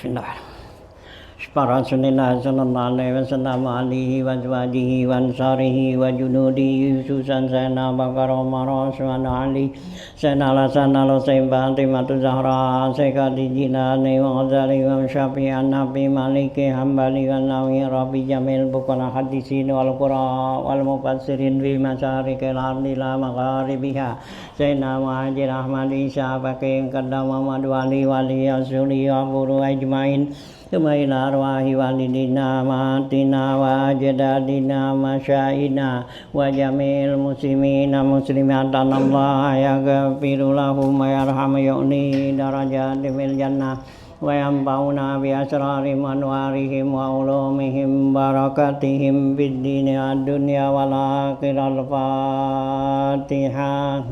Bismillah. Para Rasulillah sallallahu alaihi wasallam alihi wa azwajihi wa ansarihi wa junudihi Susan Sayyidina Bakar Umar Osman Ali Sayyidina Hasan al-Husain Fatimatu Zahra Sayyidina Jilani wa Ghazali wa Syafi'i Nabi Maliki Hambali wa Nawi Rabi Jamil Bukana Hadisin wal Qura wal Mufassirin bi Masyarikil Ardi la Magharibiha Sayyidina Muhajir Ahmad Isa Baqi Qaddam Muhammad Wali Wali Asuli wa Buru Ajmain Kemaila arwahi walidina matina wa ajdadina masyaina wa jamil muslimina muslimatan Allah yaghfiru lahum wa yarhamu yu'ni darajati fil jannah wa yanfa'una bi asrarihim wa anwarihim wa ulumihim barakatihim fid dini wad dunya wal akhirah. Al-Fatihah.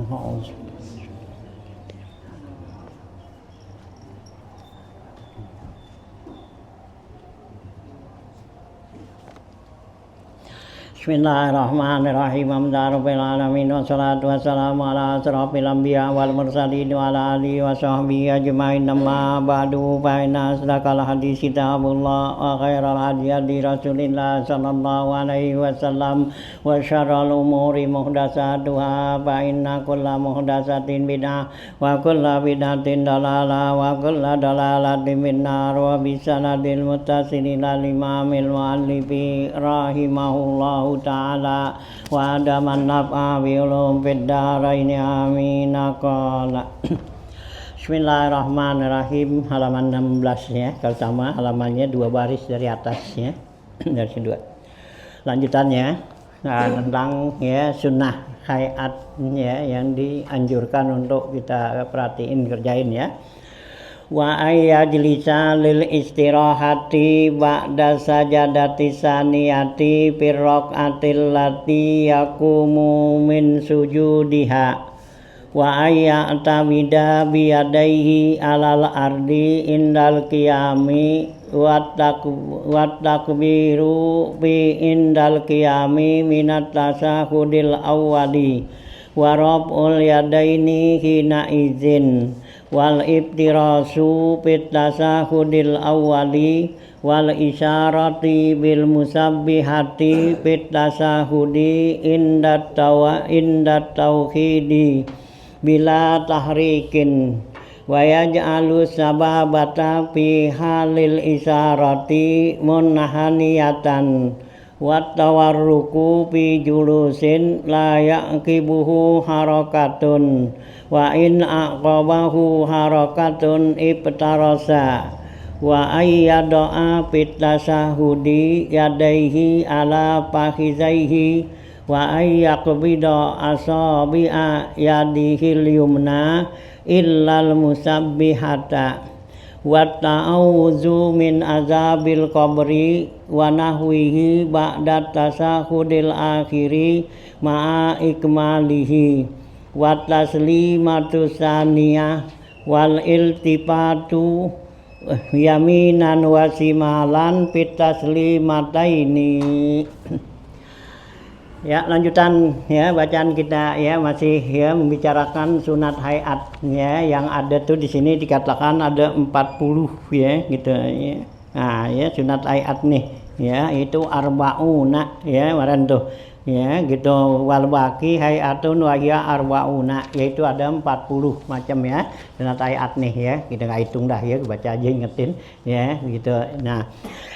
Bismillahirrahmanirrahim. Alhamdulillahirabbil alamin wassalatu wassalamu ala asrofil anbiya wal mursalin wa ala alihi wa sahbihi ajmain. Amma ba'du fa inna asdaqal hadits kitabullah wa khairal hadi hadi Rasulillah sallallahu alaihi wasallam wa syarrul umuri muhdatsatuha fa inna kulla muhdatsatin bid'ah wa kulla bid'atin dalalah wa kulla dalalatin finnar. Wa bisanadil muttasil ila imamil muallifi rahimahullah ta'ala wa adaman naf'a bi ulum fid dharain amin. Qala Bismillahirrahmanirrahim. Halaman 16 ya. Kalau sama halamannya 2 baris dari atasnya dari sini 2. Lanjutannya tentang ya sunnah hayat ya yang dianjurkan untuk kita perhatiin kerjain ya. Wa ayyajlisa lil istirahati ba'da sajadati saniyati fir raq'atil lati yaqumu min sujudiha wa ayya'tamida bi yadayhi alal ardi indal qiyami wa takbiru bi indal qiyami minat tasahudil awwali wa raf'ul yadaini hina izin wal iftirasu fit tasahudil awwali wal isyarati bil musabbihati fit tasahudi indat tauhidi bila tahrikin wa yaj'alu sababata fi halil isyarati munhaniyatan wat tawarruku fi julusin la yaqibuhu harakatun wa in aqabahu harakatun ibtarasa wa ayyada'a fit tasahudi yadaihi ala fakhizaihi wa ayyaqbida asabi'a yadihil yumna illal musabbihata wa ta'awuzu min azabil qabri wa nahwihi ba'da tasahudil akhiri ma'a ikmalihi wa taslimatu saniyah wal iltifatu yaminan wa simalan fit taslimataini. Ya, lanjutan ya bacaan kita ya masih ya membicarakan sunat hayat ya yang ada tuh di sini dikatakan ada 40 ya gitu ya. Nah, ya sunat hayat nih ya itu arbauna ya kemarin tuh ya gitu wal baqi hayatun wa hiya arbauna yaitu ada 40 macam ya sunat hayat nih ya kita nggak hitung dah ya baca aja ingetin ya gitu. Nah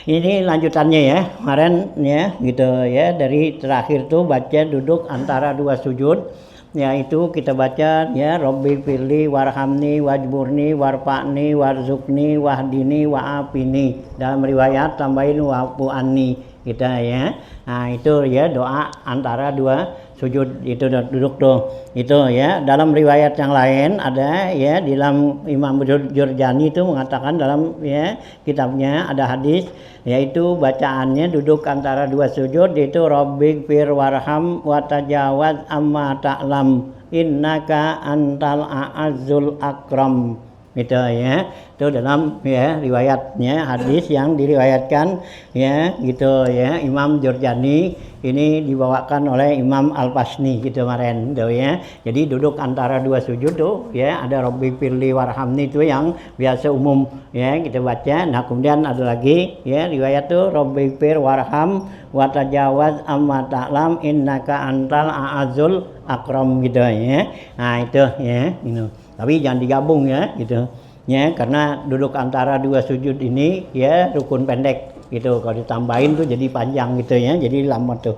ini lanjutannya ya kemarin ya gitu ya dari terakhir tuh baca duduk antara 2 sujud yaitu kita baca ya Rabbi firli warhamni wajburni warfa'ni warzukni wahdini wa'afini, dalam riwayat tambahin wa'fu anni kita ya. Nah itu ya doa antara 2 sujud itu duduk tuh itu ya. Dalam riwayat yang lain ada ya di dalam Imam Jurjani itu mengatakan dalam ya kitabnya ada hadis yaitu bacaannya duduk antara 2 sujud yaitu Rabbighfir warham wa tajawaz amma ta'lam innaka antal a'azzul akram gitu ya. Itu dalam ya riwayatnya hadis yang diriwayatkan ya gitu ya Imam Jurjani, ini dibawakan oleh Imam Al-Fasni gitu kemarin tuh ya. Jadi duduk antara dua sujud tuh ya, ada Rabbi firli warhamni itu yang biasa umum ya kita baca. Nah kemudian ada lagi ya riwayat tuh Rabbi fir warham wa tajawaz amma ta'lam innaka antal a'azul akram gitu ya. Nah itu ya gitu. Tapi jangan digabung ya gitu ya, karena duduk antara dua sujud ini ya rukun pendek gitu, kalau ditambahin tuh jadi panjang gitu ya, jadi lama tuh.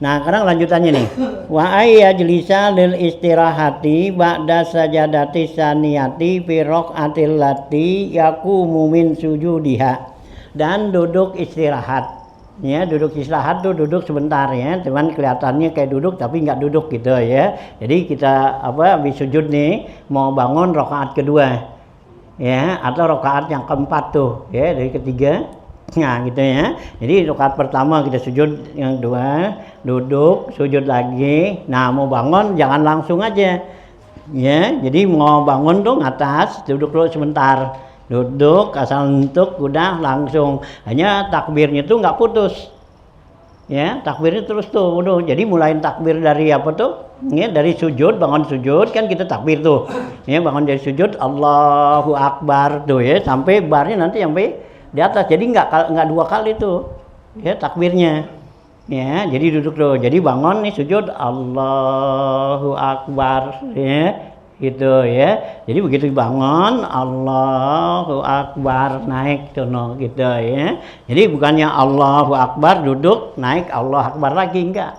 Nah sekarang lanjutannya nih, wa ayya jelisa lil istirahati ba'da sajadati saniyati fi raqatil lati yaqumu min sujudiha, dan duduk istirahat ya, duduk istirahat tuh duduk sebentar ya, cuman kelihatannya kayak duduk tapi nggak duduk gitu ya. Jadi kita habis sujud nih mau bangun rakaat kedua ya, atau rakaat yang keempat tuh ya, dari ketiga. Nah gitu ya, jadi rakaat pertama kita sujud, yang kedua duduk sujud lagi. Nah mau bangun jangan langsung aja ya, jadi mau bangun tuh ngatas duduk dulu sebentar, duduk asal ngantuk udah langsung, hanya takbirnya tuh nggak putus ya, takbirnya terus tuh udah. Jadi mulain takbir dari apa tuh ya, dari sujud, bangun sujud kan kita takbir tuh ya, bangun dari sujud Allahu Akbar tuh ya, sampai barnya nanti sampai di atas, jadi nggak dua kali tuh ya takbirnya ya. Jadi duduk tuh, jadi bangun nih sujud Allahu Akbar ya gitu ya. Jadi begitu bangun Allahu Akbar naik tuh gitu ya. Jadi bukannya Allahu Akbar duduk naik Allah Akbar lagi, enggak.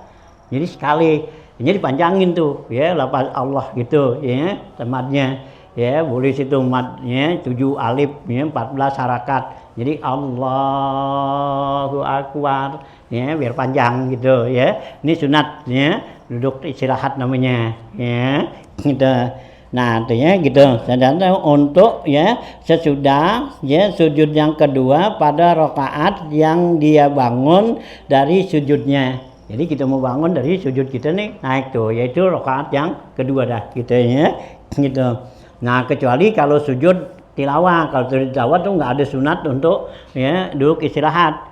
Jadi sekali, jadi dipanjangin tuh ya lafaz Allah gitu ya, tematnya ya, boleh situ matnya 7 alif ya, 14 harakat. Jadi Allahu Akbar ya, biar panjang gitu ya. Ini sunat ya, duduk istirahat namanya ya gitu. Nah artinya gitu, sedangkan untuk ya sesudah ya sujud yang kedua pada rakaat yang dia bangun dari sujudnya. Jadi kita mau bangun dari sujud kita nih naik tuh, yaitu rakaat yang kedua dah gitu ya gitu. Nah kecuali kalau sujud tilawah, kalau sujud tilawah tuh nggak ada sunat untuk ya duduk istirahat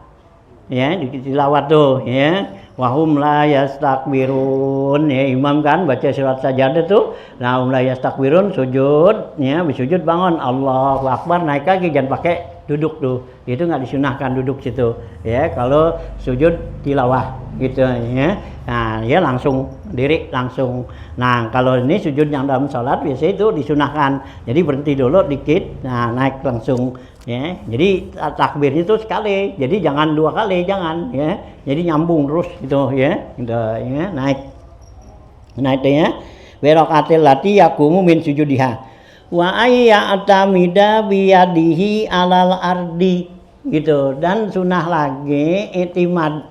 ya, di tilawah tuh ya. Wahum la yastakbirun ya, imam kan baca surat sajadah tuh, nah la yastakbirun sujud ya, habis sujud bangun Allahu Akbar naik lagi, jangan pakai duduk tuh, itu nggak disunahkan duduk situ ya kalau sujud tilawah gitu ya. Nah ya langsung diri langsung. Nah kalau ini sujud yang dalam sholat biasanya itu disunahkan, jadi berhenti dulu dikit, nah naik langsung ya. Jadi takbirnya itu sekali, jadi jangan 2 kali, jangan ya, jadi nyambung terus gitu ya, gitu ya, naik itu ya. Berakatil lati yakumu min sujudiha wa ayya atamida biyadihi alal ardi gitu. Dan sunah lagi itimad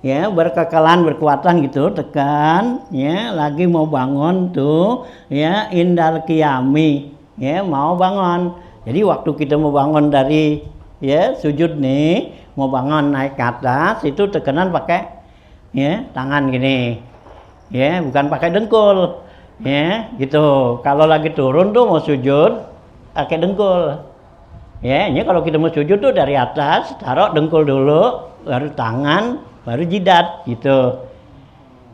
ya, berkekalan berkuatan gitu, tekan ya, lagi mau bangun tuh ya, indal qiyami ya, mau bangun. Jadi waktu kita mau bangun dari ya sujud nih, mau bangun naik ke atas, itu tekanan pakai ya tangan gini ya, bukan pakai dengkul ya gitu. Kalau lagi turun tuh mau sujud pakai dengkul ya. Ini kalau kita mau sujud tuh dari atas taruh dengkul dulu, baru tangan, baru jidat gitu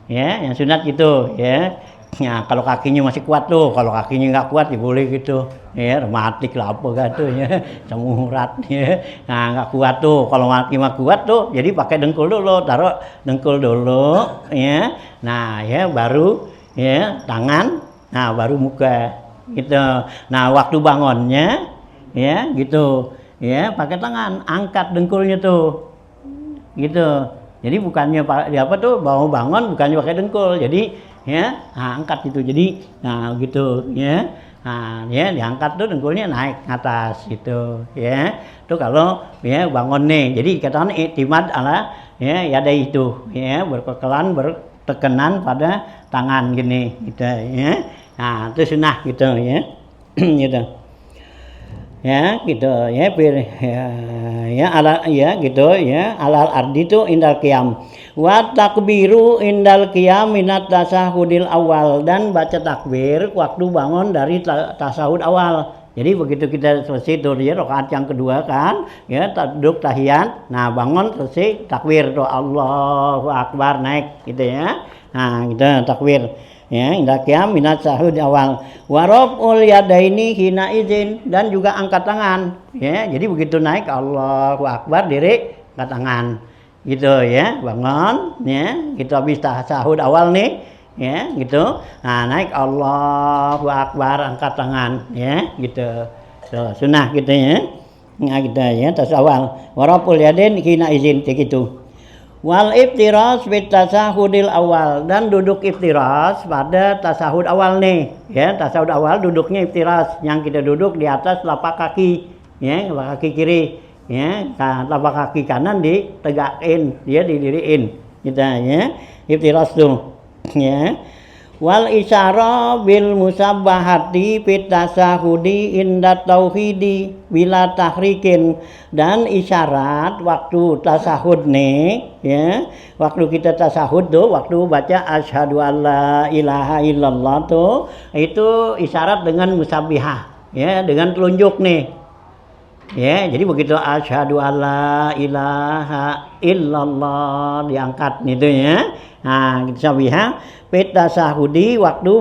ya, yang sunat gitu ya. Nah kalau kakinya masih kuat tuh, kalau kakinya nggak kuat ya boleh gitu ya, rematik lah apa gitu ya, samurat ya. Nah nggak kuat tuh, kalau kaki mah kuat tuh, jadi pakai dengkul dulu, taruh dengkul dulu ya. Nah ya baru ya tangan, nah baru muka gitu. Nah waktu bangunnya ya gitu ya, pakai tangan, angkat dengkulnya tuh gitu. Jadi bukannya apa tuh mau bangun bukannya pakai dengkul, jadi ya nah, angkat gitu, jadi nah gitu ya. Nah ya diangkat tuh dengkulnya naik ke atas gitu ya. Tuh kalau ya bangun nih, jadi katakan iktimad ala ya ada itu ya, berkekelan bertekanan pada tangan gini gitu ya. Nah itu sunnah gitu ya. Gitu ya gitu ya, ya ala ya gitu ya, alal ardi itu indal qiyam wa takbiru indal qiyam minat tasahudil awal, dan baca takbir waktu bangun dari tasahud awal Jadi begitu kita selesai tuh ya rakaat yang kedua kan, ya duduk tahiyat, nah bangun selesai takbir tuh Allahu Akbar naik gitu ya. Nah gitu takbir. Ya, indah qiyam minat sahud awal. Waraf'ul yadaini hina izin dan juga angkat tangan. Ya, jadi begitu naik Allahu Akbar diri angkat tangan. Gitu ya, bangun ya, gitu habis sahud awal nih. Ya gitu, nah naik Allahu Akbar angkat tangan ya gitu, so, sunnah gitu ya, nah gitu ya tasawal warapul yadin hina izin kayak gitu. Wal iftiras fit tasahudil awal dan duduk iftiras pada tasahud awal nih ya, tasahud awal duduknya iftiras yang kita duduk di atas telapak kaki ya, telapak kaki kiri ya, telapak kaki kanan ditegakin dia didiriin gitu ya, iftiras tuh ya. Wal isyara bil musabbahati fit tasahudi inda tauhidi bila tahrikin dan isyarat waktu tasahud nih ya, waktu kita tasahud tuh waktu baca asyhadu alla ilaha illallah tuh itu isyarat dengan musabbihah ya, dengan telunjuk nih. Ya, jadi begitu asyhadu alla ilaha illallah diangkat gitu ya. Nah, gitu sabiha fit tasahudi waktu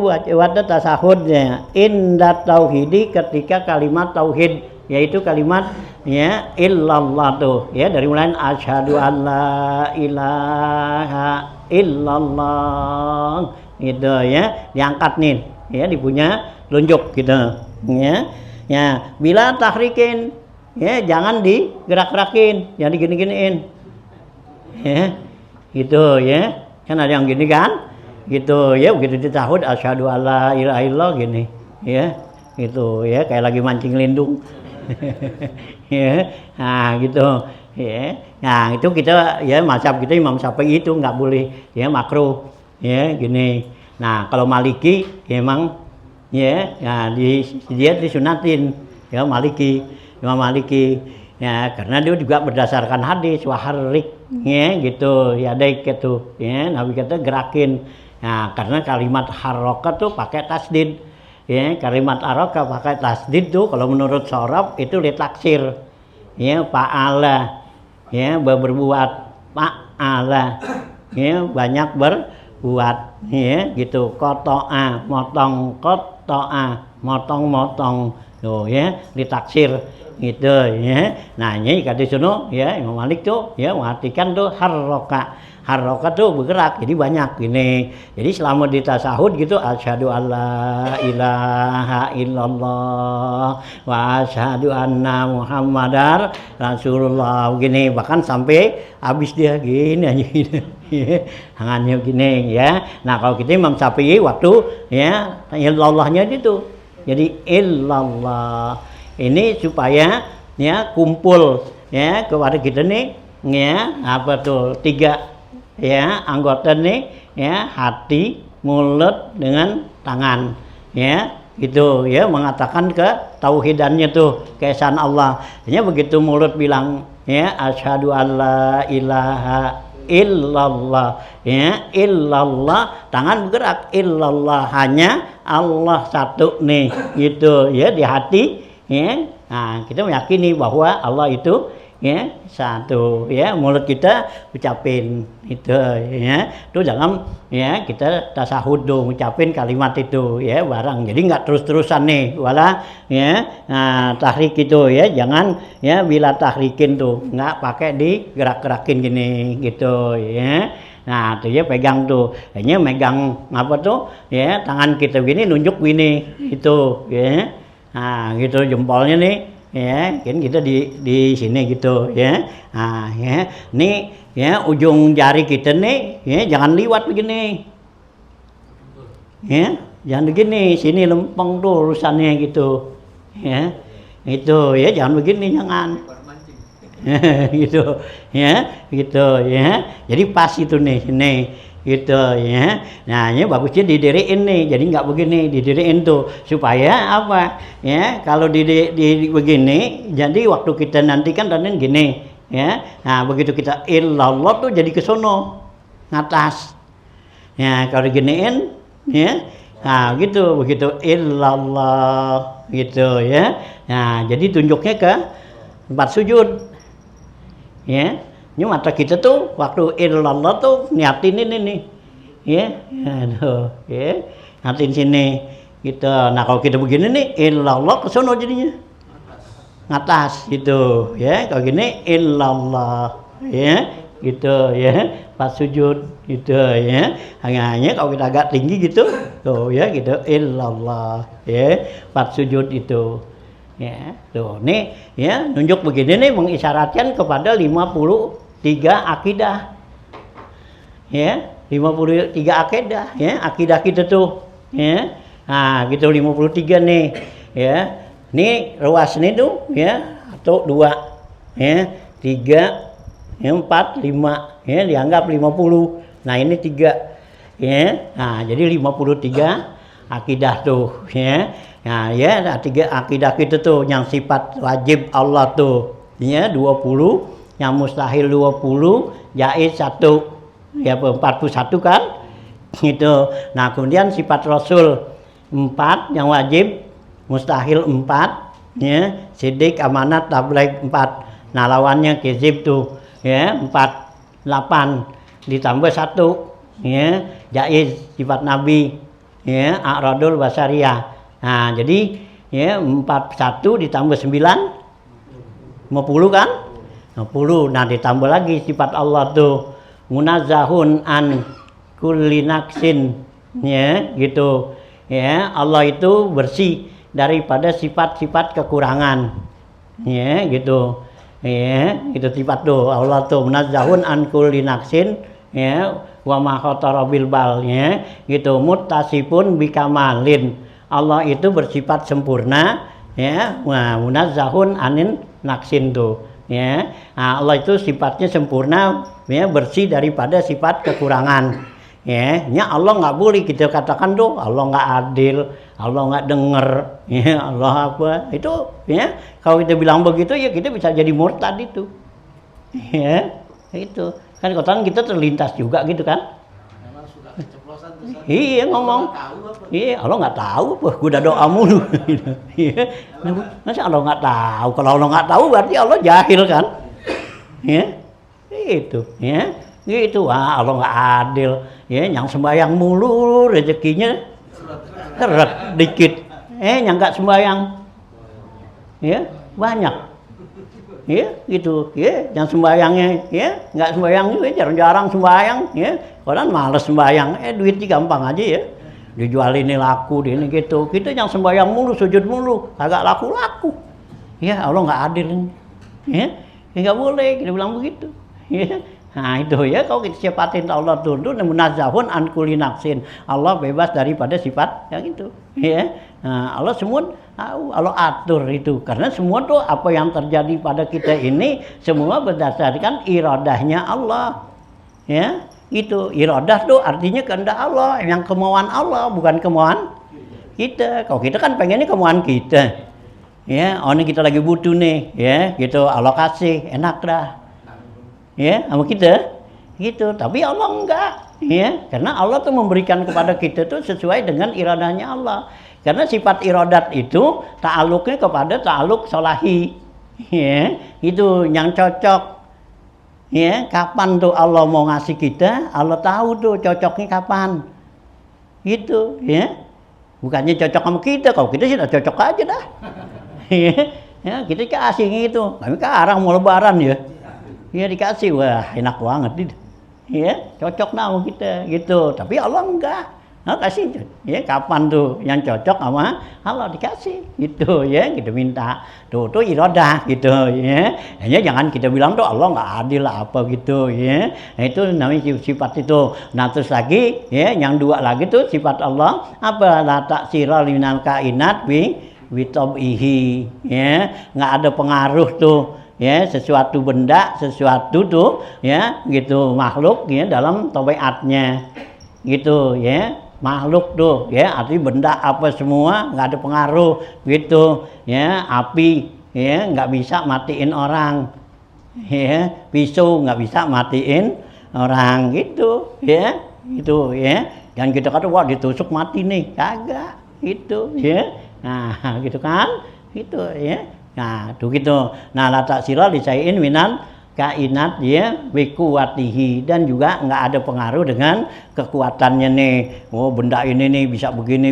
tasahud ya. Inda tauhidi ketika kalimat tauhid yaitu kalimat ya illallah tuh ya, dari mulai asyhadu alla ilaha illallah gitu ya, diangkat nih ya, dipunya telunjuk gitu ya. Ya, bila tahrikin ya jangan digerak-gerakin, jangan digini-giniin ya gitu ya, kan ada yang gini kan gitu ya, begitu ditahud asyhadu alla ilaha illallah gini ya gitu ya, kayak lagi mancing lindung ya, nah gitu ya. Nah itu kita ya mazhab kita Imam Syafi'i itu nggak boleh ya, makruh ya gini. Nah kalau Maliki ya emang ya, nah dia disunatin ya Maliki, Imam Maliki ya, karena dia juga berdasarkan hadis waharik ya gitu ya, daik gitu ya, Nabi kata gerakin. Nah karena kalimat harokat tuh pakai tasdid ya, kalimat harokat pakai tasdid tuh kalau menurut sorab itu ditaksir ya, fa'ala ya berbuat, fa'ala ya banyak berbuat ya gitu, koto'a motong, koto'a motong-motong tuh ya, ditaksir gitu ya. Nah ini kata suno ya Imam Malik tuh ya mengartikan tuh haroka tuh bergerak, jadi banyak gini. Jadi selama di tasahud gitu asyhadu alla ilaha illallah wa asyhadu anna muhammadar rasulullah gini, bahkan sampai habis dia gini aja gitu tangannya gini ya. Nah kalau kita Imam Syafi'i waktu ya illallahnya itu jadi illallah ini supaya ya kumpul ya kepada kita nih ya, apa tuh tiga ya anggota nih ya, hati, mulut dengan tangan ya gitu ya, mengatakan ke tauhidannya tuh keesaan Allah. Hanya begitu mulut bilang ya asyhadu alla ilaha illallah ya, illallah tangan bergerak, illallah hanya Allah satu nih gitu ya di hati ya. Nah kita meyakini bahwa Allah itu ya satu ya, mulut kita ucapin itu ya, itu dalam ya kita tasahud tuh ngucapin kalimat itu ya barang, jadi nggak terus-terusan nih wala ya. Nah tahrik itu ya jangan ya, bila tahrikin tuh nggak pakai digerak-gerakin gini gitu ya. Nah tuh ya pegang tuh, hanya megang apa tuh ya, tangan kita gini nunjuk gini itu ya. Nah gitu jempolnya nih ya, kan kita di sini gitu ya. Nah ya nih ya ujung jari kita nih ya jangan liwat begini ya, jangan begini, sini lempeng tuh urusannya gitu ya, itu ya jangan begini, jangan gitu ya, gitu ya, jadi pas itu nih sini gitu ya. Nah ini bagusnya didiriin nih, jadi nggak begini, didiriin tuh supaya apa ya, kalau di begini jadi waktu kita nanti kan dan gini ya. Nah begitu kita illallah tuh jadi ke sono ngatas ya, kalau giniin ya Nah, gitu, begitu illallah gitu ya. Nah, jadi tunjuknya ke tempat sujud. Ya. Ini mata kita tuh waktu illallah tuh niatin ini nih. Ya, aduh, ya. Niatin sini gitu. Nah, kalau kita begini nih illallah ke sono jadinya. Ngatas gitu, ya. Kalau gini illallah, ya. Gitu ya, pas sujud gitu ya. Hanya kalau kita agak tinggi gitu, tuh ya gitu illallah ya, pas sujud itu. Ya, tuh nih ya nunjuk begini nih mengisyaratkan kepada 53 akidah. Ya, 53 akidah ya, akidah kita tuh ya. Nah, gitu 53 nih ya. Ini ruas ini tuh ya, atau 2 ya, 3 ya, 4, 5 ya, dianggap 50. Nah, ini 3 ya. Nah, jadi 53 akidah tuh ya. Nah, ya, 3 akidah kita tuh yang sifat wajib Allah tuh ya 20, yang mustahil 20, jaiz 1. Ya 41 kan? Gitu. Nah, kemudian sifat Rasul 4, yang wajib mustahil 4 ya, sidik, amanat, tabligh 4. Nah, lawannya kizib tuh ya 48 ditambah 1 ya, jaiz sifat nabi ya, a'radul basariyah. Nah, jadi ya 41 ditambah 9 50 kan? 50. Nah, ditambah lagi sifat Allah tuh munazzahun an kulli naqsin ya, gitu. Ya, Allah itu bersih daripada sifat-sifat kekurangan. Ya, gitu. Ya, itu sifat tuh Allah tuh munazzahun an kulli naqsin ya, wa ma khatara bil bal ya, gitu. Muttasifun bikamalin. Allah itu bersifat sempurna ya. Nah, munazzahun anin naqsin tuh ya. Nah, Allah itu sifatnya sempurna ya, bersih daripada sifat kekurangan. Ya, Allah nggak boleh kita katakan tuh Allah nggak adil, Allah nggak denger, ya Allah apa itu ya. Kalau kita bilang begitu ya kita bisa jadi murtad itu. Ya, itu kan kotoran kita terlintas juga gitu kan. Memang sudah keceplosan tuh. Iya ngomong. Iya, Allah nggak tahu apa, gue udah doa mulu. Iya, masa Allah nggak tahu? Kalau Allah nggak tahu berarti Allah jahil kan? Ya, itu ya. Gitu, Allah nggak adil ya, yang sembahyang mulu rezekinya seret dikit, yang nggak sembahyang ya banyak ya, gitu ya, yang sembahyangnya ya nggak sembahyang juga, jarang-jarang sembahyang ya, orang males sembahyang, duitnya gampang aja ya, dijual ini laku, ini gitu, kita yang sembahyang mulu, sujud mulu, agak laku-laku ya, Allah nggak adil ya, nggak boleh kita bilang begitu ya. Nah, itu ya, kalau kita sifatin Allah tunduk munazzahun an kulli naqsin, Allah bebas daripada sifat yang itu ya. Nah, Allah semua tahu, Allah atur itu, karena semua tuh apa yang terjadi pada kita ini semua berdasarkan iradahnya Allah ya. Itu iradah tuh artinya kehendak Allah, yang kemauan Allah, bukan kemauan kita. Kalau kita kan pengennya kemauan kita ya, ini kita lagi butuh nih ya, gitu Allah kasih, enak dah ya sama kita gitu. Tapi Allah enggak ya, karena Allah tuh memberikan kepada kita tuh sesuai dengan iradahnya Allah, karena sifat iradat itu ta'aluknya kepada ta'aluk salahi ya, itu yang cocok ya. Kapan tuh Allah mau ngasih kita, Allah tahu tuh cocoknya kapan gitu ya, bukannya cocok sama kita. Kalau kita sudah cocok aja dah ya, kita kasih gitu. Kami sekarang mau lebaran ya, ya dikasih, wah enak banget ya, cocok sama kita gitu. Tapi Allah enggak, kasih ya kapan tuh yang cocok sama Allah dikasih gitu ya, kita minta tuh iradah gitu ya. Hanya jangan kita bilang tuh Allah nggak adil apa gitu ya. Nah, itu namanya sifat itu. Nah, terus lagi ya yang 2 lagi tuh sifat Allah apa, la taksira linal kainat bi tabihi ya, nggak ada pengaruh tuh ya, sesuatu benda, sesuatu tuh ya gitu, makhluk ya dalam tabiatnya gitu ya, makhluk tuh ya, arti benda apa semua nggak ada pengaruh gitu ya. Api ya nggak bisa matiin orang ya, pisau nggak bisa matiin orang gitu ya, gitu ya. Jangan kita kata wah ditusuk mati nih, kagak itu ya. Nah, gitu kan? Itu ya. Nah, tuh gitu. Nah, la taksira li syai'in minal kainat ya bikuwatihi, dan juga nggak ada pengaruh dengan kekuatannya nih. Oh, benda ini nih bisa begini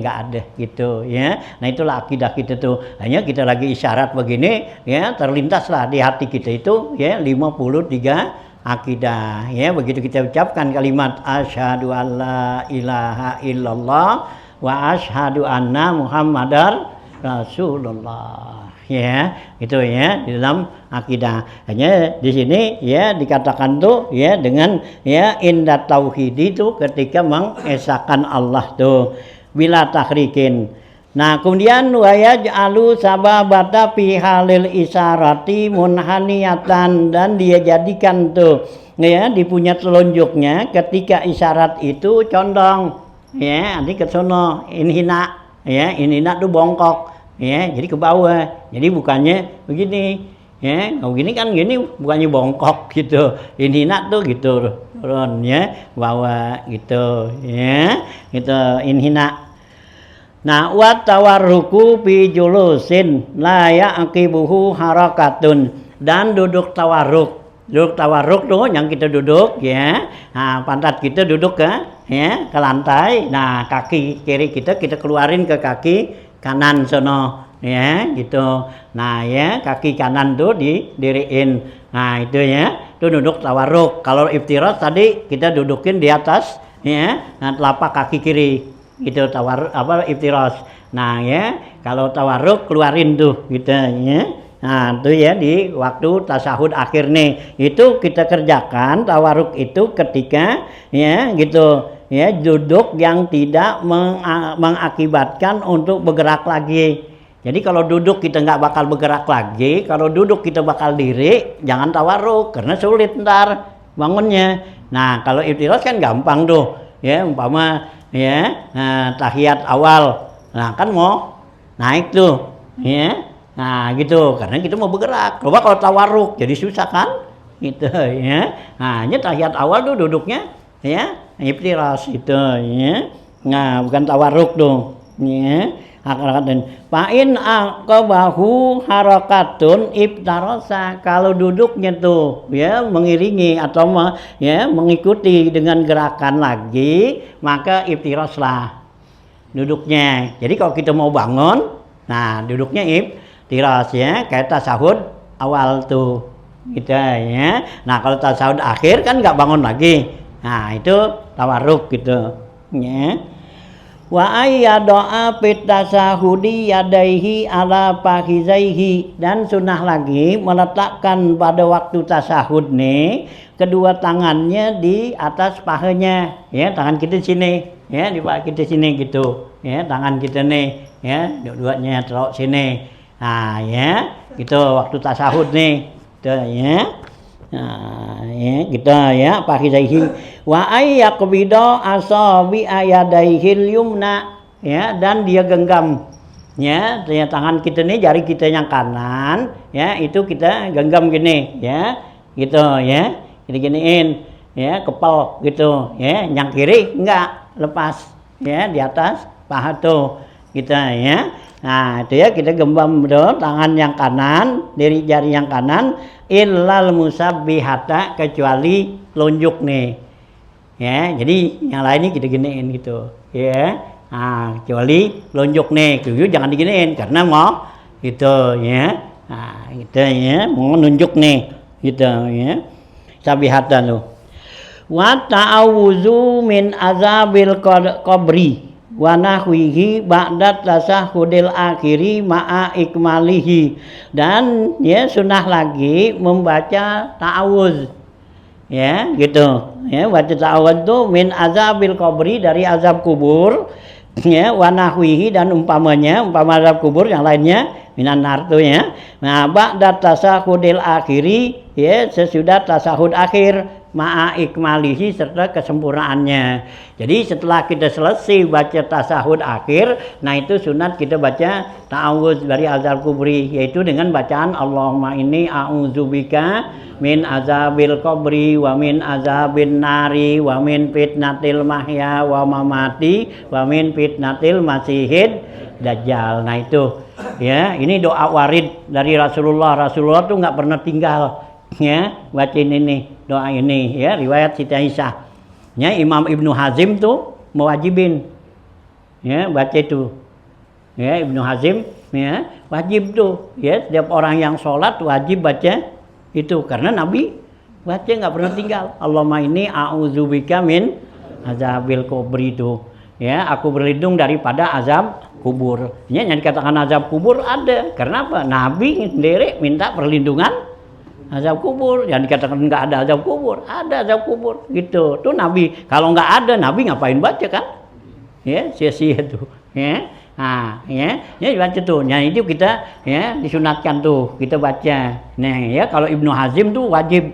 nggak ada gitu ya. Nah, itulah akidah kita tuh. Hanya kita lagi isyarat begini ya, terlintaslah di hati kita itu ya 53 akidah ya. Begitu kita ucapkan kalimat asyhadu alla ilaha illallah wa asyhadu anna muhammadar rasulullah ya, itu ya di dalam akidah. Hanya di sini ya dikatakan tuh ya dengan ya inda tauhid itu ketika mengesahkan Allah tuh bila tahrikin. Nah, kemudian wa yaj'alu sababata fi halil isyarati munhaniyatan, dan dia jadikan tuh ya dipunya telunjuknya ketika isyarat itu condong ya, nanti ke sono inhina ya, inhina tuh bongkok ya, jadi ke bawah. Jadi bukannya begini ya, kalau gini kan gini bukannya bongkok gitu. Inhina tuh gitu turun ya, bawah gitu ya, gitu inhina. Nah, wa tawarruku fi julusin la yaqibuhu harakatun, dan duduk tawarruk. Duduk tawarruk tuh yang kita duduk ya. Nah, pantat kita duduk ke lantai. Nah, kaki kiri kita keluarin ke kaki kanan sono ya gitu. Nah, ya kaki kanan tuh didiriin. Nah, itu ya. Itu duduk tawarruk. Kalau iftirash tadi kita dudukin di atas ya, nah, telapak kaki kiri. Gitu iftirash. Nah, ya kalau tawarruk keluarin tuh gitu ya. Nah, itu ya di waktu tasyahud akhir nih. Itu kita kerjakan tawarruk itu ketika ya gitu ya duduk yang tidak mengakibatkan untuk bergerak lagi. Jadi kalau duduk kita nggak bakal bergerak lagi, kalau duduk kita bakal diri, jangan tawarruk karena sulit ntar bangunnya. Nah, kalau iftirash kan gampang tuh ya, umpama ya tahiyat awal, nah kan mau naik tuh ya, nah gitu karena kita mau bergerak. Coba kalau tawarruk jadi susah kan gitu ya. Nah, ini tahiyat awal tuh duduknya ya iftirash itu ya, nah bukan tawarruk tuh ya. Harakatun fa'in aqabahu harakatun iftarasa, kalau duduknya tuh ya mengiringi atau ya mengikuti dengan gerakan lagi, maka iftirash lah duduknya. Jadi kalau kita mau bangun, nah duduknya iftirash ya, kayak tasyahud awal tuh gitu ya. Nah, kalau tasyahud akhir kan nggak bangun lagi, nah itu tawarruk gitu ya. Wa ayyada'a fit tasahudi yadaihi ala fakhizaihi, dan sunnah lagi meletakkan pada waktu tasahud nih kedua tangannya di atas pahanya ya, tangan kita sini ya, di paha kita sini gitu ya, tangan kita nih ya dua-duanya taruh sini. Nah, ya gitu waktu tasahud nih gitu ya. Nah, ya kita ya fakhizaihi wa ayyaqbida asabi ayadaihil yumna ya, dan dia genggam ya tangan kita nih, jari kita yang kanan ya itu kita genggam gini ya gitu ya, kita giniin ya kepal gitu ya, yang kiri enggak lepas ya di atas paha tuh gitu ya. Nah, itu ya kita genggam tuh tangan yang kanan, dari jari yang kanan, illal musabbihata, kecuali telunjuk nih ya, jadi yang lain ini kita giniin gitu ya. Nah, kecuali telunjuk nih itu jangan diginiin karena mau gitu ya. Nah, gitu ya, mau nunjuk nih gitu ya, sabihatan lo. Wa ta'awuzu min azabil qabri wa nahwihi ba'da tasahudil akhiri ma'a ikmalihi, dan ya sunnah lagi membaca ta'awuz ya gitu ya, baca ta'awuz itu min azabil qabri, dari azab kubur ya, wa nahwihi, dan umpamanya umpama azab kubur yang lainnya minan nar tuh ya. Nah, ba'da tasahudil akhiri ya, sesudah tasahud akhir ma'a ikmalihi serta kesempurnaannya. Jadi setelah kita selesai baca tasahud akhir, nah itu sunat kita baca ta'awudz dari azab kubri, yaitu dengan bacaan Allahumma inni a'udzubika min azabil qabri wa min azabin nari wa min fitnatil mahya wa mamati wa min fitnatil masihid dajjal. Nah itu ya, ini doa warid dari Rasulullah. Rasulullah tuh nggak pernah tinggal ya bacain ini doa ini ya, riwayat Siti Aisyah. Ya, Imam Ibnu Hazim tuh mewajibin ya baca itu. Ya, Ibnu Hazim ya wajib tuh ya, setiap orang yang sholat wajib baca itu karena Nabi baca nggak pernah tinggal. Allahumma inni a'udzubika min azabil kubri itu. Ya, aku berlindung daripada azab kubur. Ya, yang dikatakan azab kubur ada. Karena apa? Nabi sendiri minta perlindungan azab kubur. Yang dikatakan nggak ada azab kubur, ada azab kubur. Gitu. Tuh Nabi. Kalau nggak ada, Nabi ngapain baca kan? Ya, sia-sia tuh. Ya. Nah, ya baca tuh. Nah, itu kita ya disunatkan tuh kita baca. Nah, ya kalau Ibnu Hazim tuh wajib.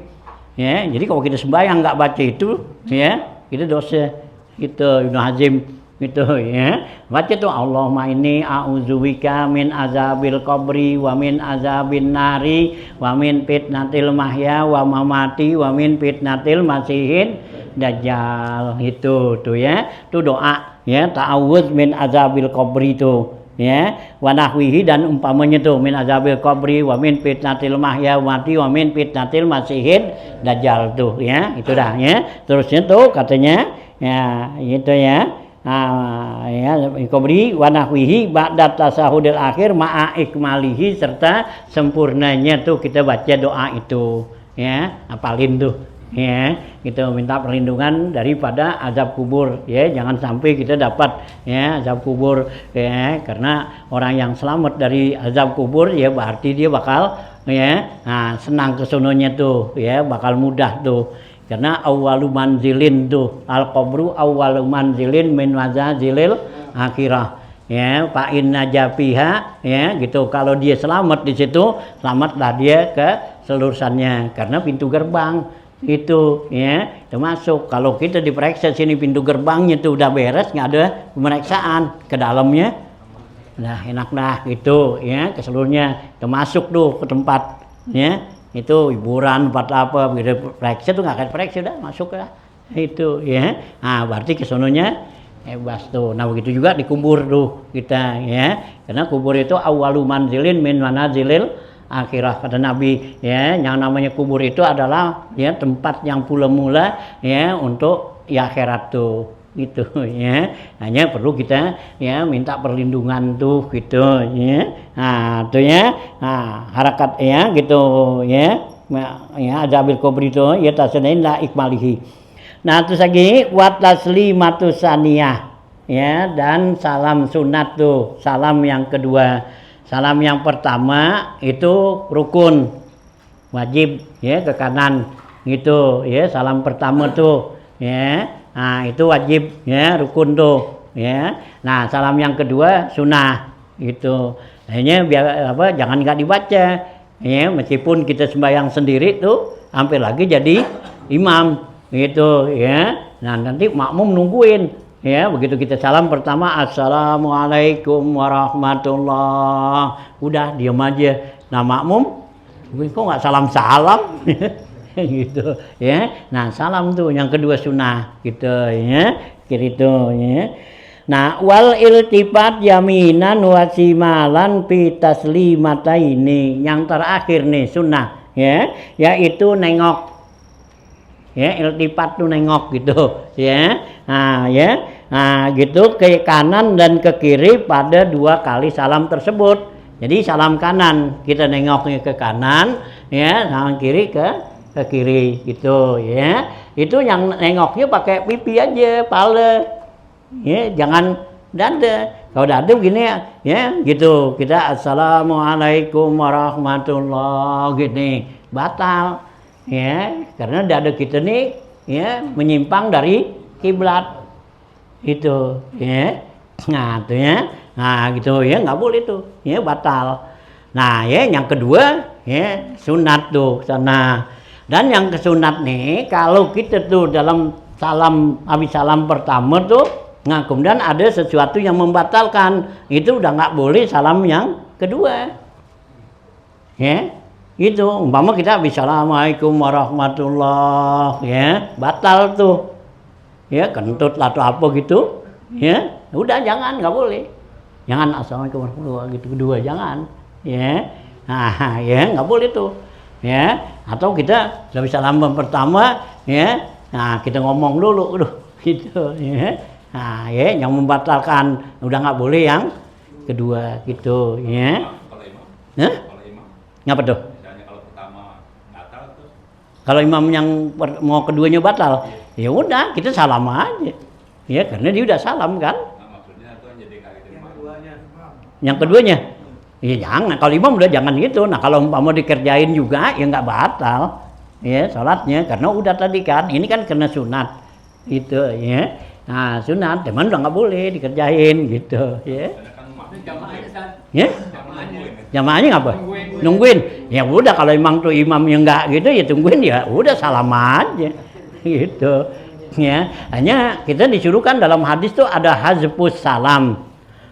Ya, jadi kalau kita sembahyang nggak baca itu, ya kita dosa. Gitu Ibnu Hazim gitu ya. Baca tuh Allahumma inni a'udzubika min azabil qabri wa min azabin nari wa min fitnatil mahya wa mamati wa min fitnatil masihid dajjal. Itu tuh ya. Itu doa ya, ta'awudz min azabil qabri itu ya, wa nahwihi dan umpamanya tuh min azabil qabri wa min fitnatil mahya wa mati wa min fitnatil masihid dajjal tuh ya. Itu dah ya. Terusnya tuh katanya ya itu ya. Ya qabri wa nahwihi ba'da tasahudil akhir ma'a ikmalihi serta sempurnanya tuh kita baca doa itu ya, hafalin tuh ya, kita minta perlindungan daripada azab kubur ya, jangan sampai kita dapat ya azab kubur ya, karena orang yang selamat dari azab kubur ya berarti dia bakal ya senang kesononya tuh ya, bakal mudah tuh. Karena awwalu manzilin tuh al-qabru awwalu manzilin min mazazilil akhirah ya, fa inna jafiha ya gitu. Kalau dia selamat di situ, selamatlah dia ke selurusannya karena pintu gerbang itu ya termasuk. Kalau kita diperiksa sini pintu gerbangnya tuh udah beres, nggak ada pemeriksaan ke dalamnya, nah enak dah gitu ya, ke seluruhnya termasuk tuh ke tempat ya itu hiburan tempat apa gitu, periksa tuh nggak akan periksa udah masuk lah itu ya. Nah berarti kesononya bebas tuh. Nah begitu juga dikubur tuh kita ya, karena kubur itu awwalu manzilin min manazilil akhirah kata Nabi ya. Yang namanya kubur itu adalah ya tempat yang mula ya untuk ya akhirat tuh gitu ya. Hanya perlu kita ya minta perlindungan tuh gitu ya. Nah tuh ya, nah harakat ya gitu ya, ya azabil kubri itu ya tasanain la ikmalihi. Nah terus lagi wa taslimatus saniyah ya, dan salam sunat tuh, salam yang kedua. Salam yang pertama itu rukun wajib ya, ke kanan gitu ya, salam pertama tuh ya. Nah itu wajib ya, rukun tuh ya. Nah salam yang kedua sunnah gitu. Hanya biar apa, jangan nggak dibaca ya, meskipun kita sembahyang sendiri tuh hampir lagi jadi imam gitu ya. Nah nanti makmum nungguin ya, begitu kita salam pertama assalamualaikum warahmatullah, udah diam aja. Nah makmum kok nggak salam gitu ya. Nah salam tuh yang kedua sunnah gitu ya, kiri tuh ya. Nah wal iltifat yaminan wa simalan fi taslimataini, yang terakhir nih sunnah ya, yaitu nengok ya, iltifat tuh nengok gitu ya. Nah ya, nah gitu ke kanan dan ke kiri pada dua kali salam tersebut. Jadi salam kanan kita nengoknya ke kanan ya, salam kiri ke kiri gitu ya. Itu yang nengoknya pakai pipi aja, pala ya, jangan dada. Kalau dada begini ya gitu, kita assalamualaikum warahmatullah gini batal ya, karena dada kita nih ya menyimpang dari kiblat itu ya. Nah tuh ya, nah gitu ya, nggak boleh tuh ya, batal. Nah ya yang kedua ya sunat tuh sana. Dan yang kesunat nih, kalau kita tuh dalam salam, habis salam pertama tuh, nah kemudian ada sesuatu yang membatalkan, itu udah nggak boleh salam yang kedua. Ya, gitu. Umpama kita habis assalamualaikum warahmatullah, ya, batal tuh. Ya, kentut atau apa gitu. Ya, udah jangan, nggak boleh. Jangan assalamualaikum warahmatullah gitu kedua, jangan. Ya, nah, ya nggak boleh tuh. Ya, atau kita habis salam pertama, ya, nah kita ngomong dulu, gitu, ya. Nah, ya, yang membatalkan udah nggak boleh yang kedua, gitu, ya. Kalau imam, Hah? kalau imam, Ngapa tuh? misalnya kalau pertama batal terus, Kalau imam yang mau keduanya batal, ya udah kita salam aja, ya, karena dia udah salam kan. nah maksudnya itu jadi kali Yang terima. keduanya. Yang keduanya, ya jangan. Kalau imam udah jangan gitu. Nah kalau mau dikerjain juga, ya nggak batal, ya sholatnya, karena udah tadi kan. Ini kan kena sunat, gitu, ya. Nah sunat, teman udah nggak boleh dikerjain, gitu, ya. Karena kan Jamaahnya San. Ya, jamaahnya jamaahnya ngapa? Nungguin. Ya udah kalau emang tuh imam yang nggak gitu, ya tungguin, ya udah salam aja, gitu. Ya, hanya kita disuruh kan dalam hadis tuh ada hazfus salam.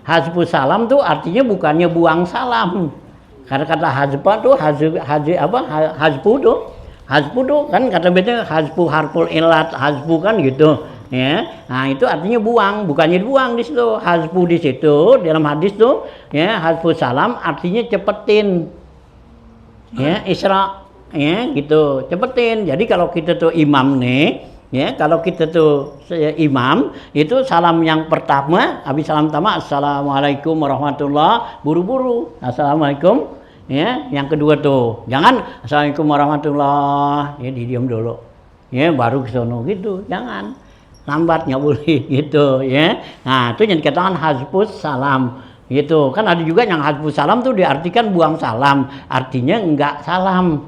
Hazfus salam tuh artinya bukannya buang salam. Karena kata hazfa tuh hazfu tuh kan kata beda hazfu harful ilat, hazfu kan gitu. Ya, nah itu artinya buang, bukannya dibuang di situ. Hazfu di situ dalam hadis tuh, ya, hazfus salam artinya cepetin. Ya, isra, ya, gitu, cepetin. Jadi kalau kita tuh imam nih, ya, kalau kita tuh imam itu salam yang pertama, habis salam pertama assalamualaikum warahmatullah, buru-buru assalamualaikum, ya. Yang kedua tuh jangan assalamualaikum warahmatullah, ya, didiam dulu, ya, baru ke sono gitu, jangan lambat, nggak boleh gitu, ya. Nah itu yang dikatakan hazfus salam gitu kan. Ada juga yang hazfus salam tuh diartikan buang salam, artinya enggak salam.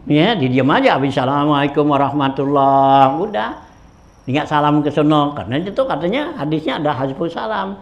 Ya, didiam aja habis assalamualaikum warahmatullah, udah nggak salam ke sono, karena itu katanya hadisnya ada hazfus salam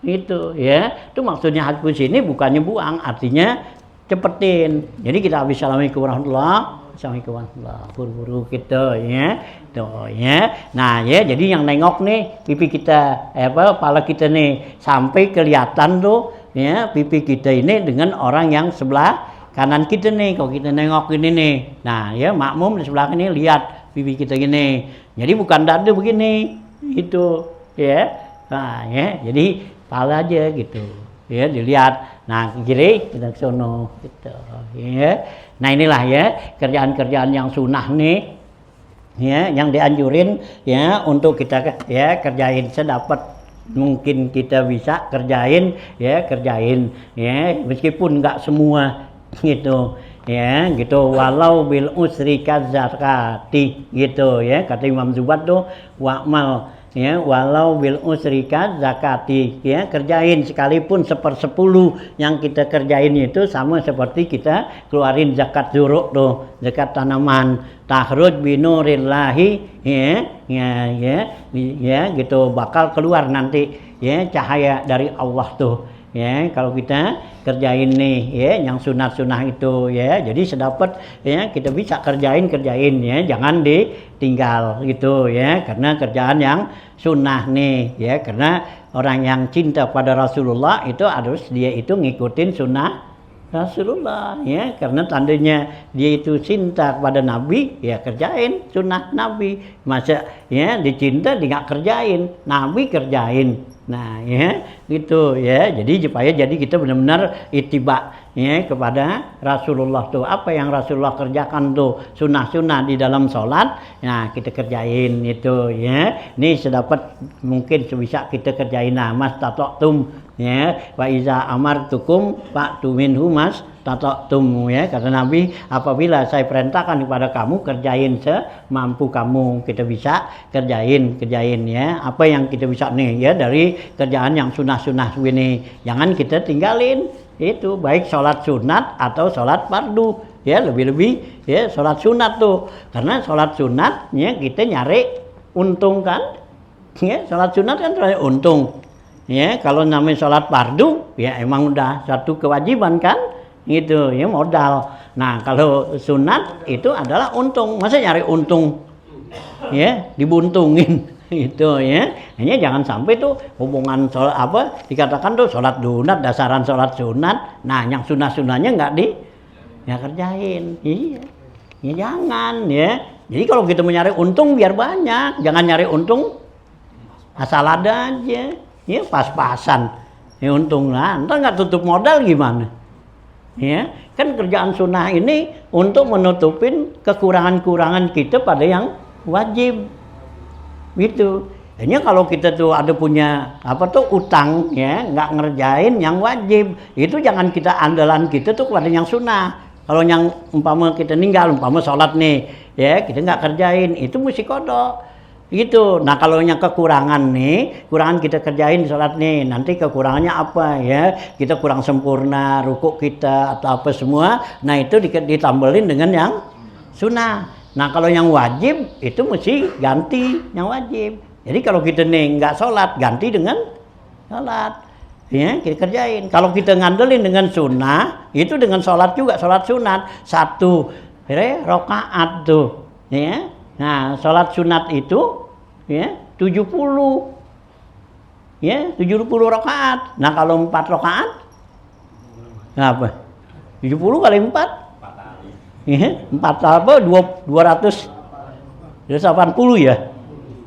gitu, ya. Itu maksudnya hazfus ini bukannya buang, artinya cepetin. Jadi kita habis assalamualaikum warahmatullah, assalamualaikum warahmatullah, buru-buru gitu, ya, tuh, ya. Nah, ya, jadi yang nengok nih pipi kita, kepala kita nih sampai kelihatan tuh, ya, pipi kita ini dengan orang yang sebelah kanan kita nih. Kalau kita nengok ini nih, nah, ya, makmum di sebelah ini lihat pipi kita gini, jadi bukan dada begini, gitu, ya. Nah, ya, jadi kepala aja gitu, ya, dilihat. Nah, kiri kita ke sono, gitu, ya. Nah inilah, ya, kerjaan-kerjaan yang sunnah nih, ya, yang dianjurin, ya, untuk kita, ya, kerjain sedapat mungkin kita bisa kerjain, ya, kerjain, ya, meskipun nggak semua, gitu, ya, gitu. Walau bil usri kadzakati, gitu, ya, kata Imam Zubaid tuh wa'mal, ya, walau bil usri kadzakati, ya, kerjain sekalipun 1/10 yang kita kerjain itu sama seperti kita keluarin zakat zuruk tuh, zakat tanaman, tahruj binurillahi, ya, gitu, bakal keluar nanti, ya, cahaya dari Allah tuh. Ya, kalau kita kerjain nih, ya, yang sunat-sunah itu, ya, jadi sedapat, ya, kita bisa kerjain, ya, jangan ditinggal, gitu, ya, karena kerjaan yang sunnah nih, ya, karena orang yang cinta pada Rasulullah itu harus dia itu ngikutin sunnah Rasulullah, ya, karena tandanya dia itu cinta kepada Nabi, ya, kerjain sunnah Nabi. Masa, ya, dicinta dia nggak kerjain, Nabi kerjain. Nah, ya, gitu, ya. Jadi supaya jadi kita benar-benar ittiba, ya, kepada Rasulullah tuh. Apa yang Rasulullah kerjakan tuh sunnah-sunnah di dalam sholat, nah kita kerjain itu, ya. Ini sedapat mungkin sebisa kita kerjain. Nah, mas tatoktum, ya, wa iza amartukum fa'tu minhu mas tatoktum, ya, kata Nabi, apabila saya perintahkan kepada kamu kerjain semampu kamu, kita bisa kerjain, ya, apa yang kita bisa nih, ya, dari kerjaan yang sunah-sunah ini, jangan kita tinggalin itu, baik sholat sunat atau sholat fardu, ya, lebih-lebih, ya, sholat sunat tuh, karena sholat sunat, ya, kita nyari untung kan, ya, sholat sunat kan nyari untung, ya. Kalau namanya sholat fardu, ya, emang udah satu kewajiban kan, gitu, ya, modal. Nah, kalau sunat itu adalah untung. Masa nyari untung ya, dibuntungin itu ya. Hanya jangan sampai tuh hubungan sholat apa dikatakan tuh sholat sunat, dasaran sholat sunat. Nah, yang sunah-sunahnya nggak kerjain. Iya. Ya jangan ya. Jadi kalau kita mau nyari untung biar banyak, jangan nyari untung asal ada aja. Ya pas-pasan. Ya untung lah, ntar nggak tutup modal gimana? Ya, kan kerjaan sunnah ini untuk menutupin kekurangan-kekurangan kita pada yang wajib. Gitu. Hanya kalau kita tuh ada punya apa tuh utang ya, nggak ngerjain yang wajib, itu jangan kita andalan kita tuh pada yang sunnah. Kalau yang umpama kita ninggal, umpama sholat nih, ya kita nggak kerjain, itu mesti kodok. Gitu. Nah kalau yang kekurangan nih, kurangan kita kerjain di sholat nih, nanti kekurangannya apa ya? Kita kurang sempurna, rukuk kita atau apa semua. Nah itu ditambelin dengan yang sunnah. Nah kalau yang wajib itu mesti ganti yang wajib. Jadi kalau kita nih nggak sholat, ganti dengan sholat. Ya kita kerjain. Kalau kita ngandelin dengan sunnah, itu dengan sholat juga, sholat sunat 1 rakaat tuh. Ya. Nah, sholat sunat itu ya 70. Ya, 70 rakaat. Nah, kalau 4 rakaat apa? 70 kali 4? 4 kali. Ya, 4 apa? 280 ya.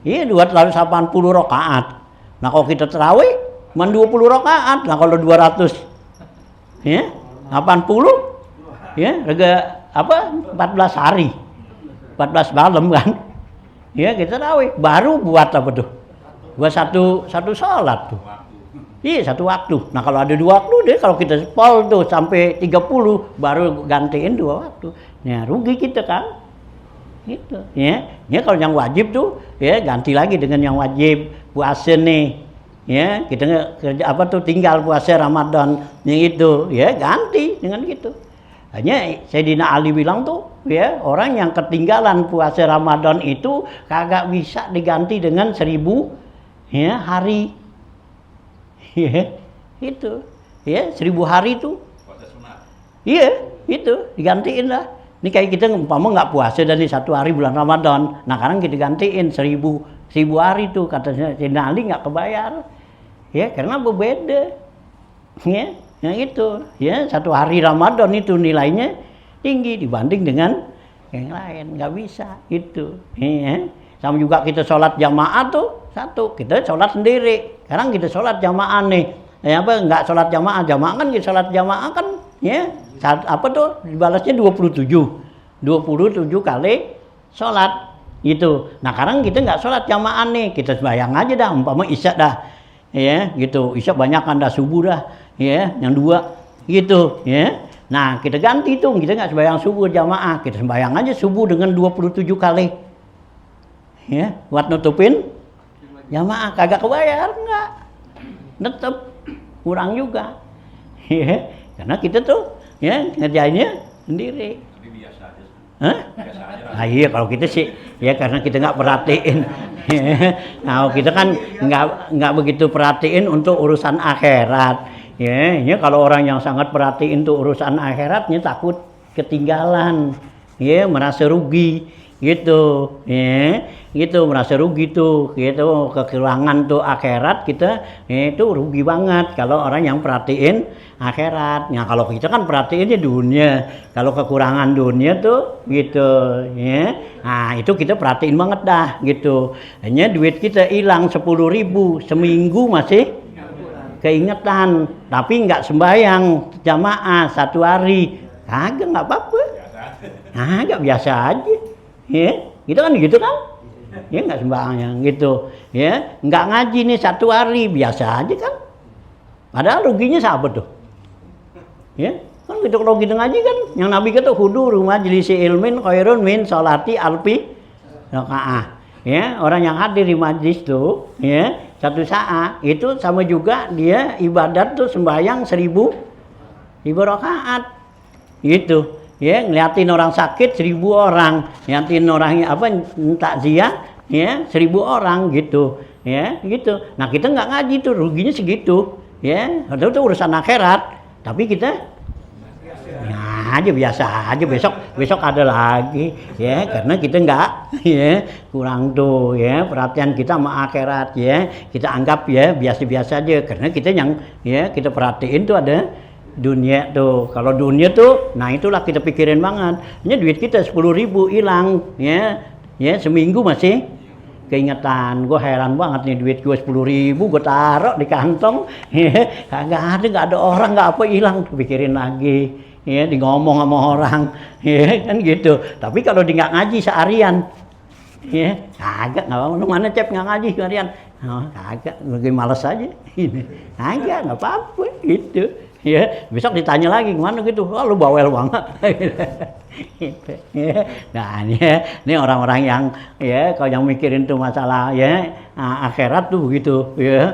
Iya, 280 rakaat. Nah, kalau kita tarawih cuma 20 rakaat. Nah, kalau 200 ya, 80 ya, harga apa? 14 hari. 14 malam kan, ya kita tahu baru buat apa tuh, buat satu sholat tuh, iya satu waktu. Nah kalau ada 2 waktu deh, kalau kita pol tuh sampai 30 baru gantiin 2 waktu, ya rugi kita kan, gitu. Ya kalau yang wajib tuh, ya ganti lagi dengan yang wajib puasa nih, ya kita kerja apa tuh tinggal puasa Ramadan yang itu, ya ganti dengan gitu. Hanya Sayyidina Ali bilang tuh ya orang yang ketinggalan puasa Ramadan itu kagak bisa diganti dengan 1000 ya hari. Ya, itu. Ya, 1000 hari itu. Puasa sunat. Iya, itu digantiin lah. Ini kayak kita umpama nggak puasa dari 1 hari bulan Ramadan. Nah, sekarang kita gantiin 1000 hari tuh katanya Sayyidina Ali nggak kebayar. Ya, karena berbeda. Ya. Yang itu ya 1 hari Ramadan itu nilainya tinggi dibanding dengan yang lain, nggak bisa itu ya. Sama juga kita sholat jamaah tuh satu, kita sholat sendiri. Sekarang kita sholat jamaah nih ya, apa nggak sholat jamaah kan kita sholat jamaah kan ya apa tuh dibalasnya 27 kali sholat gitu. Nah sekarang kita nggak sholat jamaah nih, kita sembahyang aja dah umpama isya dah ya gitu, isya banyak kan dah, subuh dah ya, yang 2 gitu ya. Nah kita ganti tuh, kita nggak sembahyang subuh jamaah, kita sembahyang aja subuh dengan 27 kali ya, buat nutupin jamaah. Kagak kebayar nggak, tetep kurang juga ya, karena kita tuh ya ngerjainnya sendiri. Tapi biasa aja. Hah? Biasa aja. Nah iya kalau kita sih ya karena kita nggak perhatiin. Nah kita kan nggak begitu perhatiin untuk urusan akhirat. Ya kalau orang yang sangat perhatiin tuh urusan akhiratnya takut ketinggalan, ya merasa rugi gitu, ya gitu merasa rugi tuh, gitu kekurangan tuh akhirat kita, ya, itu rugi banget kalau orang yang perhatiin akhirat. Nah kalau kita kan perhatiinnya dunia, kalau kekurangan dunia tuh gitu, ya, nah itu kita perhatiin banget dah gitu. Hanya duit kita hilang 10.000 seminggu masih keingetan, tapi nggak sembahyang jamaah 1 hari, kagak nggak apa-apa, kagak biasa aja, ya, gitu kan, ya nggak sembahyang gitu, ya, nggak ngaji nih 1 hari, biasa aja kan, padahal ruginya siapa tuh, ya, kan gitu kalau kita ngaji kan, yang Nabi kata hudur majlisi ilmin khairun min sholati alfi rakaah. Ya, orang yang hadir di majlis tuh, ya, 1 saat itu sama juga dia ibadat tuh sembahyang 1000 rakaat, gitu. Ya, ngeliatin orang sakit 1000 orang, ngeliatin orang apa takziah, ya 1000 orang gitu, ya, gitu. Nah kita nggak ngaji tuh ruginya segitu, ya. Itu urusan akhirat, tapi kita, ya aja biasa aja, besok ada lagi ya, karena kita enggak ya kurang tuh ya perhatian kita sama akhirat ya, kita anggap ya biasa-biasa aja, karena kita yang ya kita perhatiin tuh ada dunia tuh. Kalau dunia tuh nah itulah kita pikirin banget. Ini duit kita 10.000 hilang ya seminggu masih keingetan. Gue heran banget nih, duit gue 10.000 gue taruh di kantong ya, nggak ada orang, nggak apa, hilang. Pikirin lagi ya, di ngomong sama orang ya kan gitu. Tapi kalau di nggak ngaji seharian ya kagak, nggak mau mana Cep nggak ngaji seharian, oh, kagak, lagi males aja ini, kagak, nggak apa-apa gitu ya. Besok ditanya lagi gimana gitu, oh, lu bawel banget gitu ya. Nah ini orang-orang yang ya kalau yang mikirin tuh masalah ya akhirat tuh begitu ya,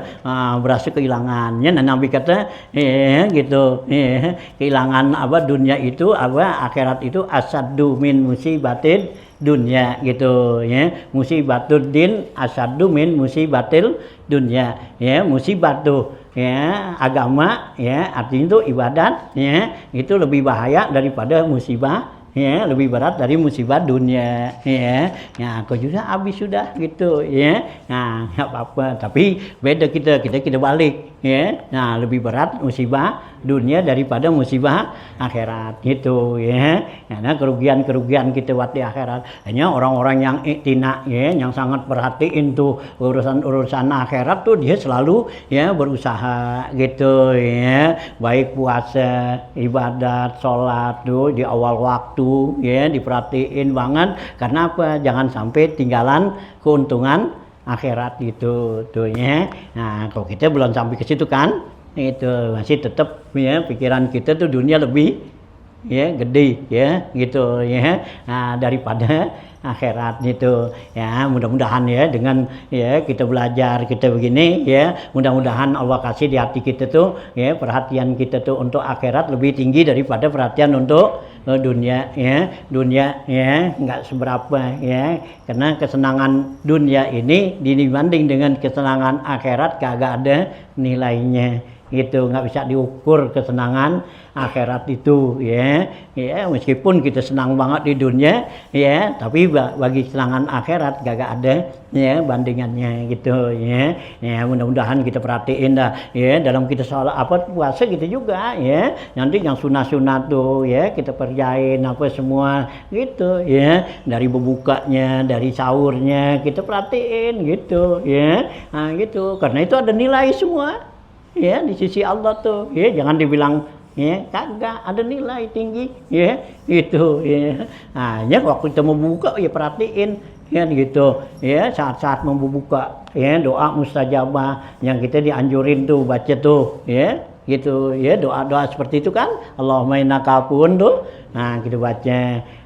berasa kehilangannya. Nah Nabi kata ya gitu ya, kehilangan apa dunia itu apa akhirat itu asaddu min musibatin dunia gitu ya, musibatud din asaddu min musibatil dunia ya. Musibah tuh ya agama ya, artinya itu ibadat ya, itu lebih bahaya daripada musibah ya, lebih berat dari musibah dunia ya. Nah aku juga habis sudah gitu ya. Nah nggak apa-apa, tapi beda kita balik ya. Nah lebih berat musibah dunia daripada musibah akhirat gitu ya. Karena kerugian kita buat di akhirat. Hanya orang-orang yang iktina ya, yang sangat perhatiin tuh urusan akhirat tuh, dia selalu ya berusaha gitu ya, baik puasa, ibadat, sholat tuh di awal waktu ya, diperhatiin banget. Karena apa? Jangan sampai tinggalan keuntungan akhirat gitu tuh ya. Nah kalau kita belum sampai ke situ kan, itu masih tetap ya pikiran kita tuh dunia lebih ya gede ya gitu ya, nah daripada akhirat gitu ya. Mudah-mudahan ya dengan ya kita belajar kita begini ya, mudah-mudahan Allah kasih di hati kita tuh ya perhatian kita tuh untuk akhirat lebih tinggi daripada perhatian untuk dunia ya. Dunia ya nggak seberapa ya, karena kesenangan dunia ini dibanding dengan kesenangan akhirat kagak ada nilainya gitu, nggak bisa diukur kesenangan akhirat itu ya. Ya meskipun kita senang banget di dunia ya, tapi bagi kesenangan akhirat gak ada ya bandingannya gitu ya. Ya mudah-mudahan kita perhatiin dah ya, dalam kita sholat apa puasa gitu juga ya, nanti yang sunah-sunah tuh ya kita kerjain apa semua gitu ya, dari berbukanya, dari sahurnya kita perhatiin gitu ya. Nah gitu, karena itu ada nilai semua ya di sisi Allah tuh ya. Jangan dibilang ya kagak ada nilai tinggi ya itu ya. Nah ya waktu kita mau buka ya perhatiin ya gitu ya, saat-saat mau buka ya doa mustajabah yang kita dianjurin tuh baca tuh ya gitu ya, doa-doa seperti itu kan, Allahumma innaka afuwun tuh. Nah kita baca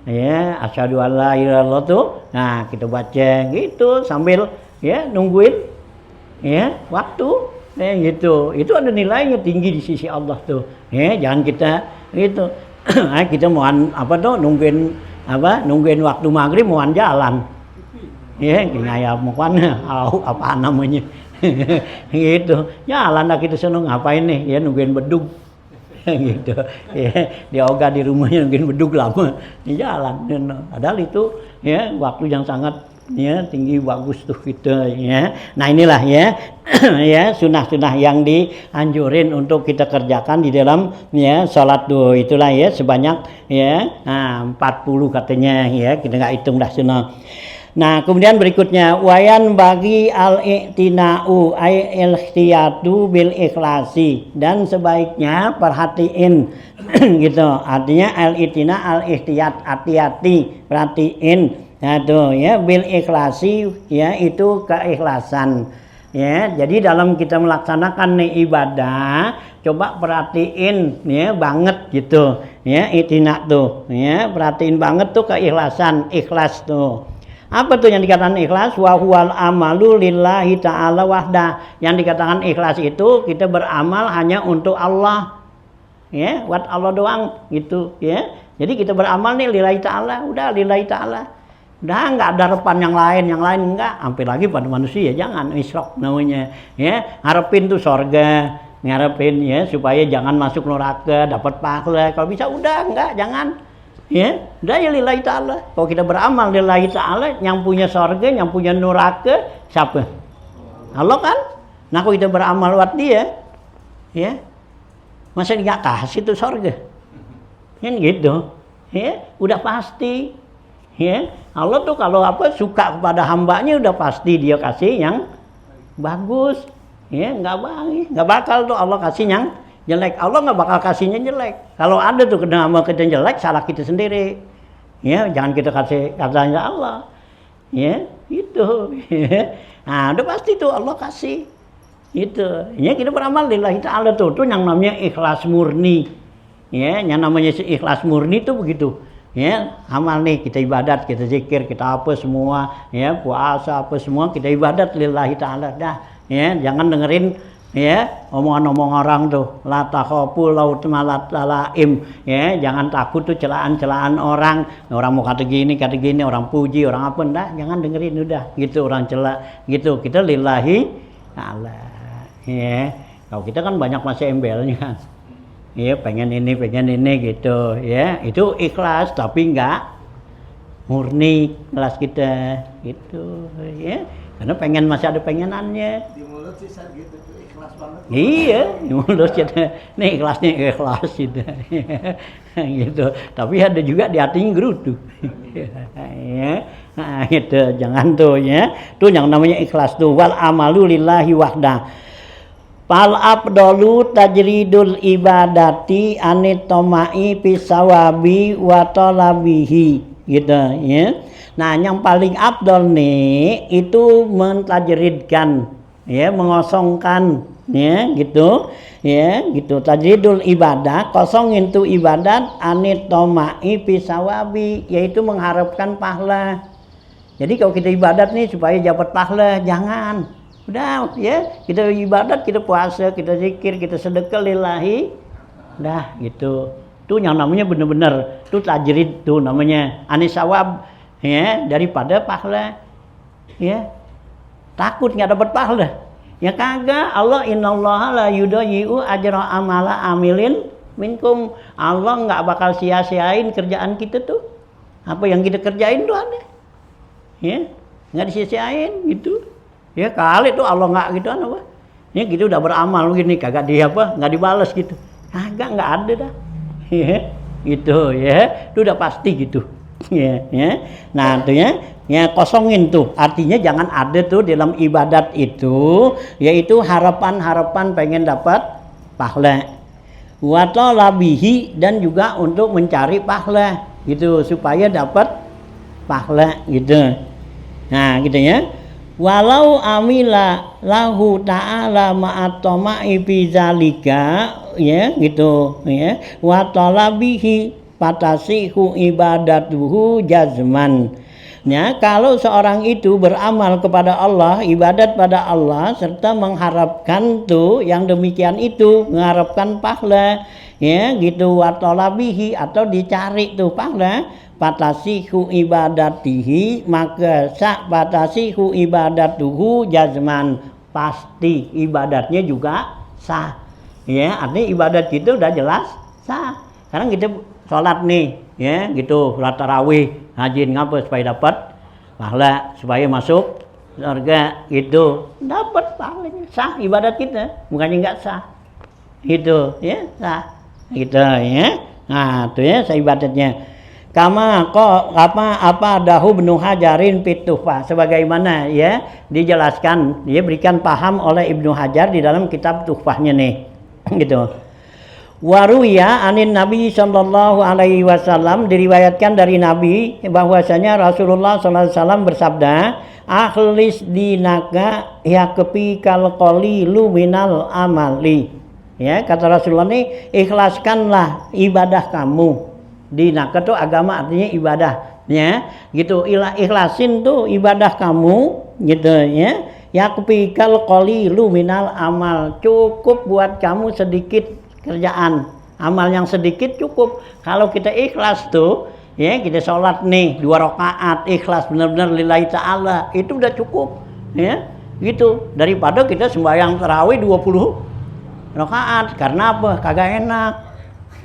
ya, asyhadu alla ilaha illallah tuh. Nah kita baca gitu sambil ya nungguin ya waktu gitu. Itu ada nilainya tinggi di sisi Allah tuh ya. Jangan kita gitu kita mohon apa tuh nungguin waktu maghrib mohon jalan ya, ngaya mohon apa namanya gitu jalan dah kita seneng ngapain nih ya, nungguin bedug gitu ya, dia ogah di rumahnya nungguin bedug lama di jalan. Padahal itu ya waktu yang sangat ya tinggi, bagus tuh kita ya. Nah inilah ya ya sunah-sunah yang dianjurin untuk kita kerjakan di dalam ya sholat tuh. Itulah ya sebanyak ya 40 katanya ya, kita nggak hitung dah sunah. Nah kemudian berikutnya wayan bagi al-i'tina'u ay ikhtiyatu bil ikhlasi, dan sebaiknya perhatiin gitu, artinya al-i'tina al-ikhtiyat, hati-hati perhatiin. Nah tuh ya bil ikhlasi ya, itu keikhlasan ya. Jadi dalam kita melaksanakan nih ibadah coba perhatiin ya banget gitu ya, i'tina tuh ya, perhatiin banget tuh keikhlasan, ikhlas tuh. Apa tuh yang dikatakan ikhlas? Wa huwal amalu lillahi ta'ala wahda. Yang dikatakan ikhlas itu kita beramal hanya untuk Allah ya, buat Allah doang gitu ya. Jadi kita beramal nih lillahi ta'ala, udah lillahi ta'ala, udah nggak ada harapan yang lain enggak, sampai lagi pada manusia jangan isyrok namanya ya, harapin tuh sorga ngarepin ya supaya jangan masuk neraka, dapat pahala. Kalau bisa udah enggak, jangan. Ya, udah ya lillahi ta'ala. Kalau kita beramal lillahi ta'ala, yang punya surga, yang punya neraka siapa? Allah kan? Nah kalau kita beramal buat dia, ya, masa dia nggak kasih tuh surga? Kan gitu. Ya, udah pasti. Ya, Allah tuh kalau apa suka kepada hambanya udah pasti dia kasih yang bagus. Ya, nggak bakal tuh Allah kasih yang jelek. Allah nggak bakal kasihnya jelek. Kalau ada tuh nama kita jelek, salah kita sendiri. Ya, jangan kita kasih katanya Allah. Ya, itu. Nah, udah pasti tuh Allah kasih. Itu. Ya, kita beramal lillahi ta'ala tuh yang namanya ikhlas murni. Ya, yang namanya ikhlas murni tuh begitu. Ya, amal nih kita ibadat, kita zikir, kita apa semua, ya, puasa apa semua kita ibadat lillahi ta'ala. Dah, ya, jangan dengerin ya omongan-omongan orang tuh la takhafu laut malaim, ya, jangan takut tuh celaan-celaan orang mau kata gini orang puji orang apa, dah jangan dengerin, udah gitu orang cela gitu, kita lillahi ta'ala. Ya, kalau kita kan banyak masih embelnya, ya, pengen ini gitu, ya, itu ikhlas tapi enggak murni ikhlas kita gitu, ya, karena pengen masih ada pengenannya Di mulut sih saya gitu tuh ikhlas banget. iya mulut kita nih ikhlasnya ikhlas gitu. Gitu, tapi ada juga di hatinya gerutu. Ya, nah, gitu, jangan tuh ya, tuh yang namanya ikhlas tuh. Wal amalu lillahi wahda. Fal afdalu tajridul ibadati anit tomai pisawabi wa talabihi, gitu ya. Nah, yang paling afdal nih itu mentajridkan, ya, mengosongkan, ya, gitu, ya, gitu. Tajridul ibadah, kosongin tuh ibadat anit tomai pisawabi, yaitu mengharapkan pahala. Jadi kalau kita ibadat nih supaya dapat pahala, jangan. Udah, ya, kita ibadat, kita puasa, kita zikir, kita sedekah lillahi, dah gitu. Tuh yang namanya benar-benar tuh tajrid tuh namanya anisawab, ya, daripada pahala. Ya, takut nggak dapat pahala. Ya kagak, Allah innallaha la yudayyi'u ajra amala amilin minkum. Allah nggak bakal sia-siain kerjaan kita tuh. Apa yang kita kerjain tuh ada. Ya, nggak disia-siain gitu. Ya kali tuh Allah nggak gitu apa? Ya gitu udah beramal gini kagak dia apa nggak dibalas gitu. Kagak, nggak ada dah. Ya, gitu ya. Itu udah pasti gitu. Ya, ya. Nah, tuh ya kosongin tuh. Artinya jangan ada tuh dalam ibadat itu yaitu harapan-harapan pengen dapat pahala. Wa talabihi, dan juga untuk mencari pahala gitu supaya dapat pahala gitu. Nah, gitu ya. Walau amila lahu ta'ala ma'at-tama'i fi zalika, ya gitu ya, wa talabihi patasihu ibadatuhu jazman. Ya, kalau seorang itu beramal kepada Allah, ibadat pada Allah serta mengharapkan tuh yang demikian itu, mengharapkan pahala, ya gitu, wa talabihi, atau dicari tuh pahala, patasihu ibadatihi, maka sak patasihu ibadatuhu jazman, pasti ibadatnya juga sah. Ya, artinya ibadat itu udah jelas sah. Sekarang kita sholat nih, ya gitu, sholat tarawih, hajin ngapa supaya dapat pahala, supaya masuk surga, gitu, dapat pahalanya, sah ibadat kita, bukannya nggak sah, gitu, ya sah, gitu ya. Nah, tuh ya sah ibadatnya. Kama kok apa dahu Ibnu Hajarin Fituhfah, sebagaimana ya dijelaskan, dia berikan paham oleh Ibnu Hajar di dalam kitab Tuhfahnya nih, gitu. Waruya anin Nabi sallallahu alaihi wasallam, diriwayatkan dari Nabi bahwasanya Rasulullah sallallahu alaihi wasallam bersabda, akhlis dinaka yakfi kal qalilu minal amali. Ya, kata Rasulullah ini, ikhlaskanlah ibadah kamu. Dinaka tuh agama artinya ibadah, ya gitu. Ikhlasin tuh ibadah kamu, gitu ya. Yakfi kal qalilu minal amal, cukup buat kamu sedikit kerjaan, amal yang sedikit cukup. Kalau kita ikhlas tuh, ya kita sholat nih 2 rakaat ikhlas benar-benar lillahi ta'ala, itu udah cukup, ya gitu, daripada kita sembahyang tarawih 20 rakaat. Karena apa? Kagak enak.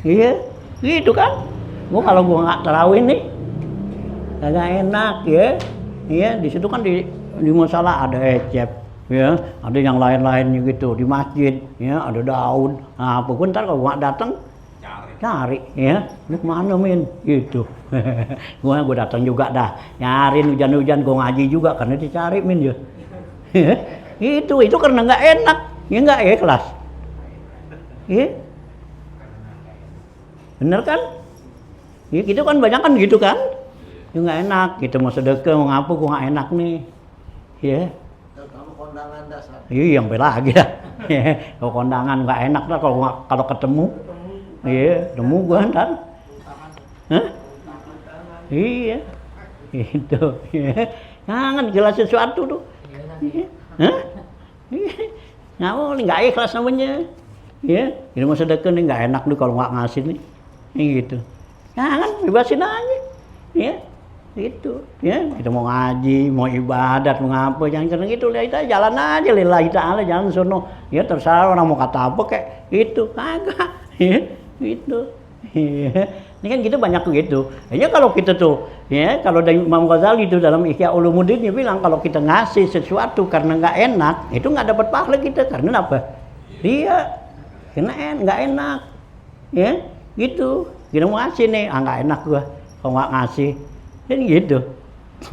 Iya, gitu kan. Kalau gua nggak tarawih nih, kagak enak ya. Iya, di situ kan di musola ada ecep, ya, ada yang lain-lainnya gitu di masjid, ya, ada daun. Nah, apapun ntar kalau gua nggak datang, cari, ya, lu kemana Min? Gitu. gua datang juga dah, nyariin hujan-hujan gua ngaji juga karena dicari Min ya. itu karena nggak enak, ya nggak ikhlas. Iya, bener kan? Ya gitu kan banyak kan gitu kan? Ya nggak enak, gitu mau sedekah mau ngapa gua nggak enak nih, ya. Kamu kondangan dasar. Iya, sampai lagi dah. Kalau kondangan nggak enak dah kalau ketemu. Iya, ketemu gua ntar. Hah? Iya, itu. Jangan jelas sesuatu tuh. Iya. Hah? Nggak ikhlas namanya. Ya, ini mau sedekah nih nggak enak nih kalau nggak ngasih nih. Gitu. Jangan bebasin aja. Ya. Itu ya, kita mau ngaji, mau ibadat, mau ngapa, jangan karena gitu, kita jalan aja lillahi ta'ala, jangan sono ya terserah orang mau kata apa kayak gitu, kagak ya, gitu ya. Ini kan kita banyak begitu. Ya kalau kita tuh ya, kalau dari Imam Ghazali itu dalam Ihya Ulumuddin dia bilang kalau kita ngasih sesuatu karena nggak enak, itu nggak dapat pahala kita, karena apa? Dia karena nggak enak ya, gitu. Kita mau ngasih nih, nggak enak gua kalau nggak ngasih. Dan gitu,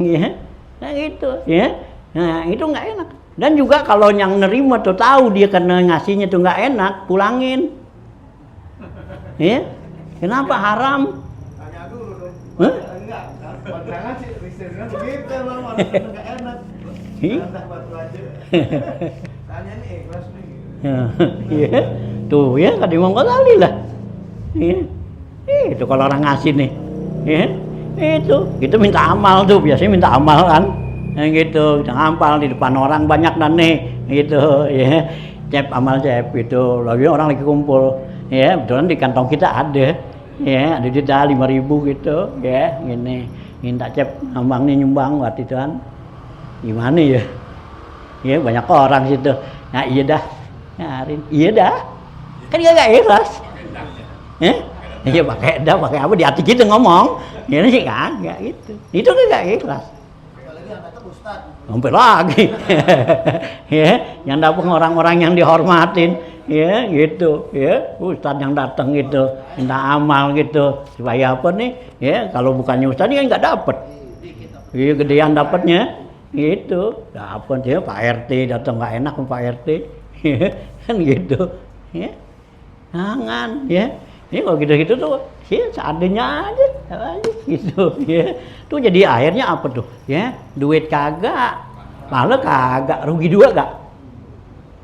ya, nah gitu, ya, nah itu nggak enak. Dan juga kalau yang nerima tuh tahu dia karena ngasihnya tuh nggak enak, pulangin, ya, kenapa haram? Tanya dulu dong. Hah? Enggak, pandangan sih risetnya begitu emang orang nggak enak. Enggak batu aja. Tanya nih ikhlas nih. Iya, tuh ya kan Imam Ghazali lah, ya, itu kalau orang ngasih nih, ya. Itu kita minta amal tuh, biasanya minta amal kan, gitu, kita ngampal di depan orang banyak dan nih, gitu, ya, cep amal cep itu, lagi orang lagi kumpul, ya, betulan di kantong kita ada, ya, ada duit 5.000 gitu, ya, gini, minta cep ngambang nih nyumbang waktu itu kan, gimana ya, ya banyak orang situ, nah iya dah, nyarin, iya dah, kan gak ikhlas, ya. Iya pakai apa di hati kita ngomong, ini sih kagak gitu, itu kan ikhlas. Apalagi yang kata Ustaz. Sampai lagi, ya, yang dapat orang-orang yang dihormatin, ya gitu, ya, Ustaz yang datang gitu, minta amal gitu, supaya apa nih, ya, kalau bukannya Ustaz ini kan nggak dapat, iya gedean dapatnya, gitu, dapat ya Pak RT datang nggak enak Pak RT, kan gitu, ya, jangan, ya. Ini kalau gitu-gitu tuh, sih seadanya aja gitu, ya. Tuh jadi akhirnya apa tuh, ya? Duit kagak, malah kagak, rugi dua gak?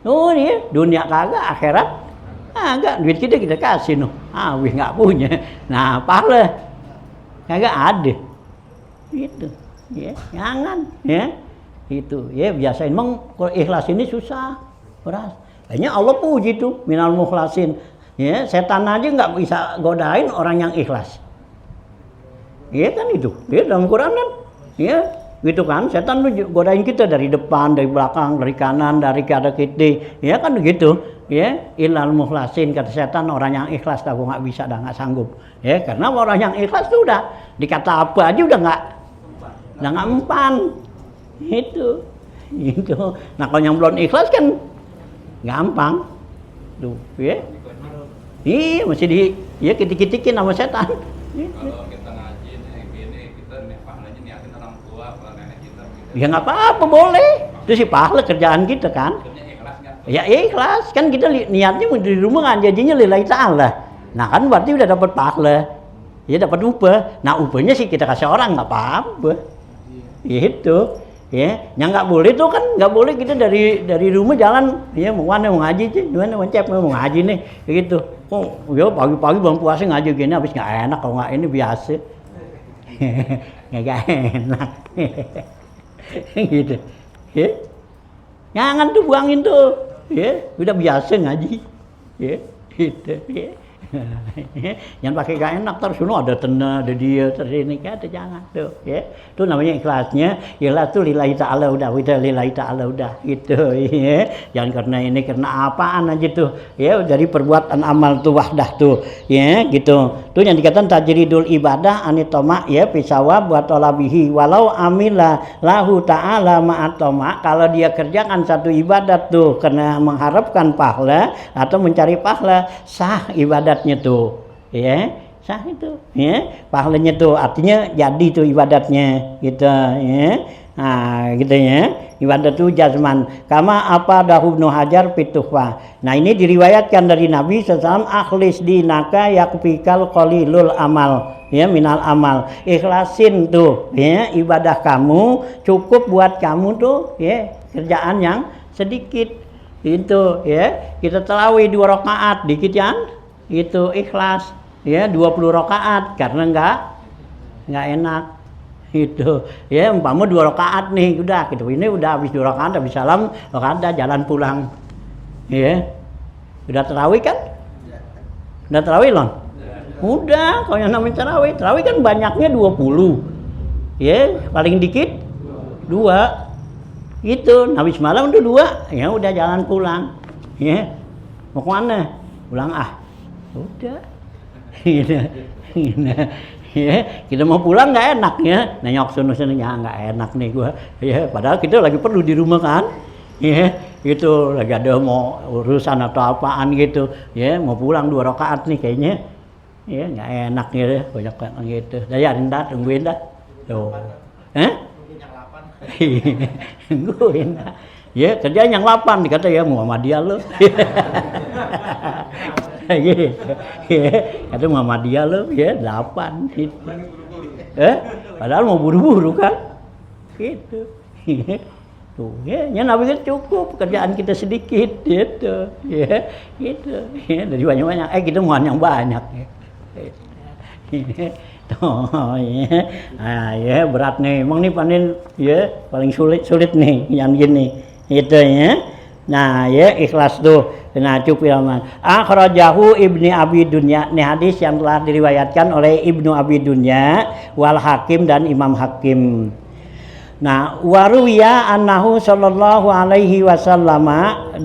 Oh nih, dunia kagak, akhirat kagak, duit kita kasih noh, wih nggak punya, nah pahala kagak ada, gitu, ya, jangan, ya, itu, ya biasain, emang kalau ikhlas ini susah, beras, kayaknya Allah puji tuh, minal mukhlasin. Ya, setan aja nggak bisa godain orang yang ikhlas. Iya kan itu, ya dalam Quran kan, ya gitu kan, setan tuh godain kita dari depan, dari belakang, dari kanan, dari kiri, ya kan begitu, ya ilal mukhlasin kata setan orang yang ikhlas, aku nggak bisa, dah nggak sanggup, ya karena orang yang ikhlas tuh udah dikata apa aja udah nggak empan, itu, gitu. Nah kalau yang belum ikhlas kan gampang, tuh, ya. Iya, masih ya kitik-kitikin sama setan. Kalau kita ngaji nih gini, kita nih pahalanya niatin orang tua, apa nenek kita gitu. Ya nggak apa-apa, boleh. Itu sih pahala kerjaan kita kan. Maksudnya ikhlas nggak? Ya ikhlas, kan kita niatnya di rumah kan janjinya lillahi ta'ala. Nah kan berarti udah dapat pahala. Ya dapat upah. Nah upahnya sih kita kasih orang nggak apa-apa. Itu. Ya, yang nggak boleh tuh kan nggak boleh kita dari rumah jalan, ya mau mana mau ngaji sih, gimana mau cep mau ngaji nih, kayak gitu. Oh, ya pagi-pagi bulan puasa ngaji gini, habis nggak enak kalau nggak ini biasa, nggak enak, gitu. Ya, jangan tuh buangin tuh, ya udah biasa ngaji, ya, gitu. Ya. Jangan pakai gak enak terus ada tenang, ada dia terus ini kan, jangan tuh ya. Itu namanya ikhlasnya. Ikhlas tuh lillahi ta'ala udah lillahi ta'ala udah gitu ya. Jangan karena ini karena apaan aja tuh ya, dari perbuatan amal tuh wahdah tuh ya gitu. Tuh yang dikatakan tajridul ibadah anitoma ya pisawa buat olabihi walau amila lahu ta'ala ma'atoma. Kalau dia kerjakan satu ibadat tuh karena mengharapkan pahala atau mencari pahala, sah ibadatnya tuh ya, sah itu ya, pahalanya tuh artinya jadi tuh ibadatnya gitu ya. Nah gitu ya, ibadat itu jazman kama apa dahu Ibnu Hajar Fituhfa. Nah ini diriwayatkan dari Nabi SAW, akhlis dinaka yakfikal qalilul amal ya, minal amal, ikhlasin tuh ya ibadah kamu, cukup buat kamu tuh ya kerjaan yang sedikit itu ya. Kita tarawih 2 rakaat dikit kan itu ikhlas ya, 20 rakaat karena enggak enak itu ya, umpama 2 rakaat nih udah gitu, ini udah habis 2 rakaat habis salam rakaat jalan pulang ya. Udah tarawih kan, udah tarawih loh udah. Kalau yang namanya tarawih kan banyaknya 20 ya, paling dikit 2 itu, habis malam udah 2 ya udah jalan pulang ya. Mau kemana? Pulang udah ya, kita mau pulang nggak enak ya, nengok sono ya nggak enak nih gua ya, padahal kita lagi perlu di rumah kan ya, itu lagi ada mau urusan atau apaan gitu ya, mau pulang 2 rakaat nih kayaknya ya nggak enak gitu, banyak banget gitu. Dah dah tungguin dah tuh tungguin dah ya, kerjaan yang 8 dikata ya Muhammadiyah lo gitu ya, kata Muhammadiyah lo ya 8 gitu padahal mau buru-buru kan gitu tuh ya, Nabi kan cukup kerjaan kita sedikit gitu ya, gitu ya, dari banyak-banyak kita mau yang banyak ya. Tuh ya, nah ya berat nih emang nih panen ya, paling sulit nih yang gini gitu ya. Nah ya ikhlas tuh. Nah cukup aman. Akhrajahu Ibnu Abi Dunya. Ini hadis yang telah diriwayatkan oleh Ibnu Abi Dunya wal Hakim dan Imam Hakim. Nah waruwiya annahu sallallahu alaihi wasallam,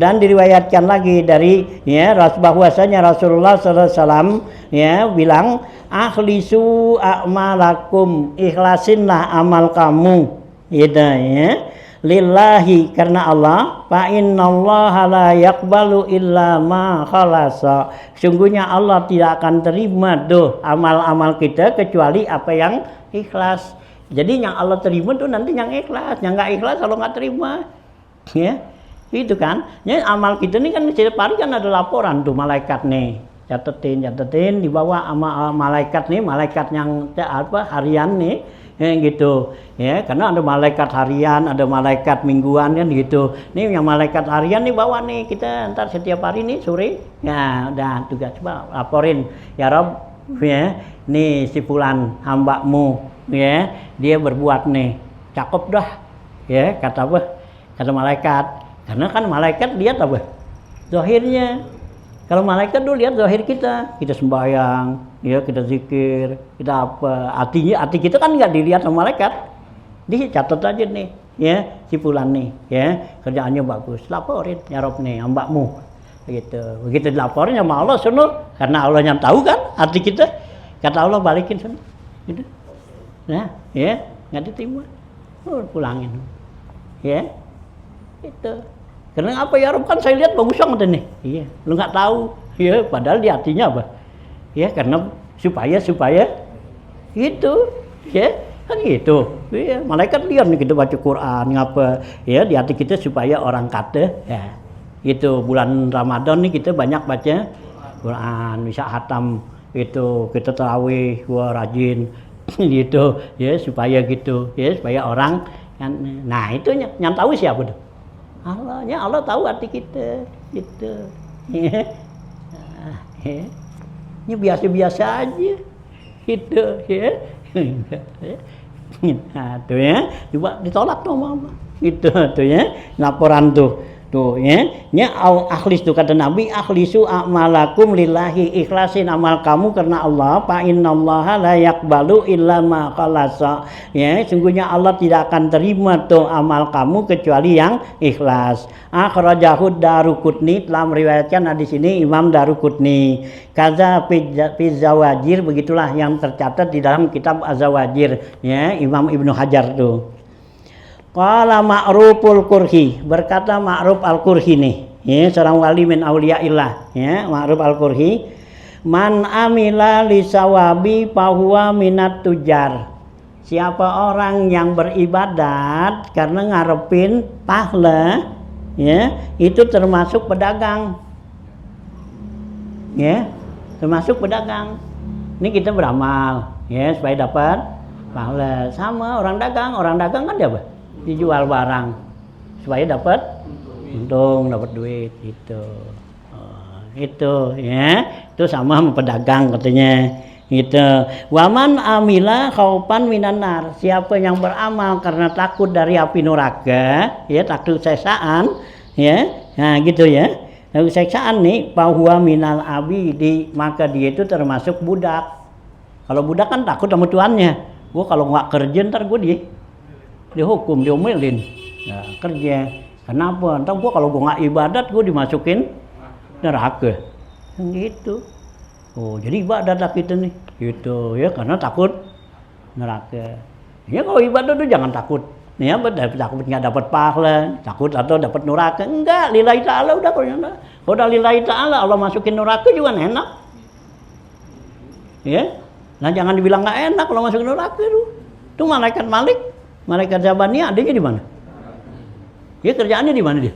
dan diriwayatkan lagi dari ya bahwasanya Rasulullah sallallahu alaihi wasallam ya bilang akhlisu a'malakum, ikhlasinlah amal kamu gitu ya, lillahi karena Allah, fa innallaha la yaqbalu illa ma khalasa, sungguhnya Allah tidak akan terima tuh amal-amal kita kecuali apa yang ikhlas. Jadi yang Allah terima tuh nanti yang ikhlas, yang enggak ikhlas kalau enggak terima ya itu kan ya. Amal kita nih kan setiap hari kan ada laporan tuh malaikat nih, catetin dibawa sama malaikat nih, malaikat yang harian nih ya, gitu ya, karena ada malaikat harian, ada malaikat mingguan kan gitu. Nih yang malaikat harian nih bawa nih kita ntar setiap hari nih sore ya udah tugas coba laporin ya Rob ya, nih si fulan hambamu ya, dia berbuat nih cakep dah ya, kata malaikat, karena kan malaikat lihat apa zahirnya. Kalau malaikat dulu lihat zahir kita sembahyang, ya kita zikir, kita apa, hati kita kan nggak dilihat sama malaikat. Dicatat aja nih, ya si fulan nih, ya kerjaannya bagus, laporin ya Rob nih, hambakmu, gitu. Begitu dilaporin sama Allah sono, karena Allah yang tahu kan hati kita, kata Allah balikin sono, gitu. Nah, ya nggak diterima, pulangin, ya, itu. Karena apa ya Rob, kan saya lihat bagus banget nih. Iya, lu nggak tahu. Ya, padahal di hatinya apa? Ya, karena supaya gitu. Ya, kan gitu. Ya, malaikat lihat nih kita baca Quran ngapa? Ya, di hati kita supaya orang kata ya. Itu bulan Ramadan nih kita banyak baca Quran, bisa hatam itu, kita tarawih, gua rajin gitu. Ya, supaya gitu. Ya, supaya orang kan. Nah, itu yang tahu siapa tuh? Allahnya, Allah tahu hati kita gitu ya. Nah, ya. Ini biasa-biasa aja gitu ya. Nah tuh ya, coba ditolak tuh mama gitu tuh ya, laporan tuh Tuh ya, akhlis tuh kata Nabi, akhlisu a'malakum lillahi, ikhlasin amal kamu karena Allah. Fa innallaha la yaqbalu illa ma khalasa. Ya, sungguhnya Allah tidak akan terima tuh amal kamu kecuali yang ikhlas. Akhrajahu Daruqutni, telah meriwayatkan di sini Imam Daruqutni. Kaza fi Zawajir, begitulah yang tercatat di dalam kitab Az-Zawajir ya, Imam Ibnu Hajar tuh. Qala Ma'ruful Qurhi, berkata Ma'ruf Al-Qurhi nih, ya, seorang wali min auliyaillah, ya, Ma'ruf Al-Qurhi, man amila li sawabi fahuwa minat tujar. Siapa orang yang beribadat karena ngarepin pahala, ya, itu termasuk pedagang. Ya, termasuk pedagang. Ini kita beramal, ya, supaya dapat pahala. Sama orang dagang kan dia apa? Dijual barang supaya dapat untung, dapat duit itu. Itu ya, itu sama sama pedagang katanya. Gitu. Waman amila khaupan minan nar. Siapa yang beramal karena takut dari api neraka, ya, takut siksaan, ya. Nah, gitu ya. Takut siksaan nih, bahwa minal abidi, maka dia itu termasuk budak. Kalau budak kan takut sama tuannya. Gua kalau nggak kerja ntar gua dihukum, diomelin. Nah, kerja. Kenapa? Entah gua kalau gua nggak ibadat gua dimasukin neraka. Gitu. Oh, jadi ibadat lah kita nih. Gitu ya, karena takut neraka. Ya kalau ibadat tuh jangan takut. Ya, takut nggak dapat pahala, takut atau dapat neraka. Enggak, lillahi ta'ala udah kalau udah lillahi ta'ala Allah masukin neraka juga enak. Ya. Nah, jangan dibilang nggak enak kalau masukin neraka tuh malaikat Malik. Malaikat Zabaniyah adanya di mana? Dia kerjaannya di mana dia?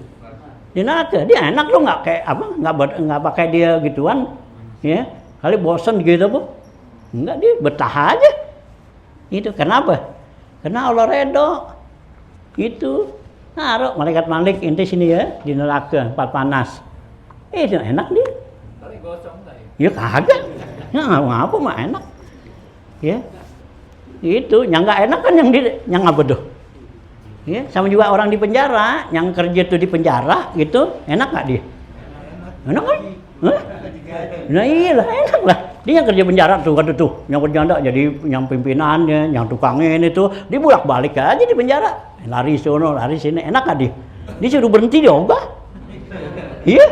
Di neraka. Dia enak loh, nggak kayak apa? Nggak pakai dia gituan, ya. Kali bosan gitu apa? Enggak, dia betah aja. Itu kenapa? Karena Allah redho. Itu naruh malaikat Malik inti sini ya di neraka tempat panas. Itu enak dia. Kali gosong tadi. Ya kagak. Ya ngapa mah enak. Ya. Itu yang nggak enak kan yang apa tuh? Ya, sama juga orang di penjara, yang kerja tuh di penjara gitu, enak nggak dia? Enak kan? Hah? Nah iyalah, enak lah. Dia yang kerja penjara tuh kan tuh, yang kerja jadi yang pimpinannya, yang tukangnya itu, dia bolak-balik aja di penjara, lari sono, lari sini, enak nggak dia? Dia suruh berhenti dia ogah. Iya,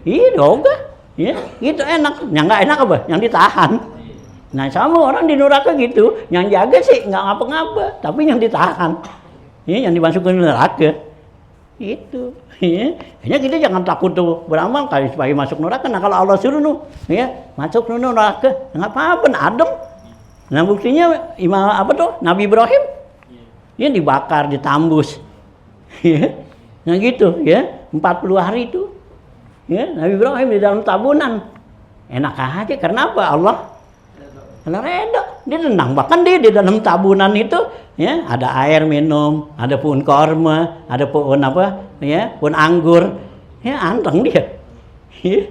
iya ogah, ya, gitu enak. Yang nggak enak apa? Yang ditahan. Nah sama orang di neraka gitu, yang jaga sih nggak ngapa-ngapa, tapi yang ditahan, ya, yang dimasukkan ke neraka, itu. Ya. Hanya kita jangan takut tuh beramal kali supaya masuk neraka. Nah kalau Allah suruh ya masuk neraka, nggak apa-apa, adem. Nah buktinya Imam apa tuh Nabi Ibrahim, ya dibakar, ditambus, ya. Nah gitu, ya 40 hari itu, ya Nabi Ibrahim di dalam tabunan, enak aja. Karena apa? Allah. Karena redha, dia tenang. Bahkan dia di dalam tabunan itu, ya ada air minum, ada pohon korma, ada pohon apa, ya pohon anggur, ya anteng dia. Ya.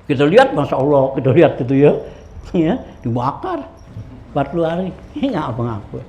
Kita lihat, masya Allah, kita lihat gitu ya dibakar 40 hari, nggak apa-apa.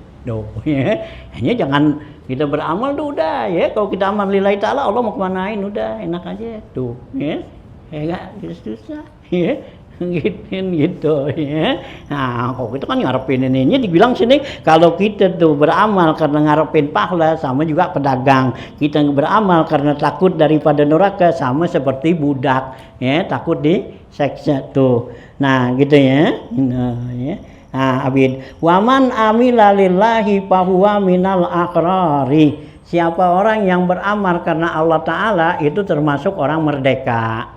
Ya. Hanya jangan kita beramal tuh udah, ya kalau kita amal lillahi ta'ala Allah mau kemanain udah enak aja tuh, ya nggak susah, ya. Gitu ya. Nah, kok kita kan ngarepin ini dibilang sini kalau kita tuh beramal karena ngarepin pahala sama juga pedagang. Kita beramal karena takut daripada neraka sama seperti budak, ya, takut diseksa tuh. Nah, gitu ya. Nah, abid. Waman amila lillahi fahuwa minal aqrari. Siapa orang yang beramal karena Allah Ta'ala itu termasuk orang merdeka.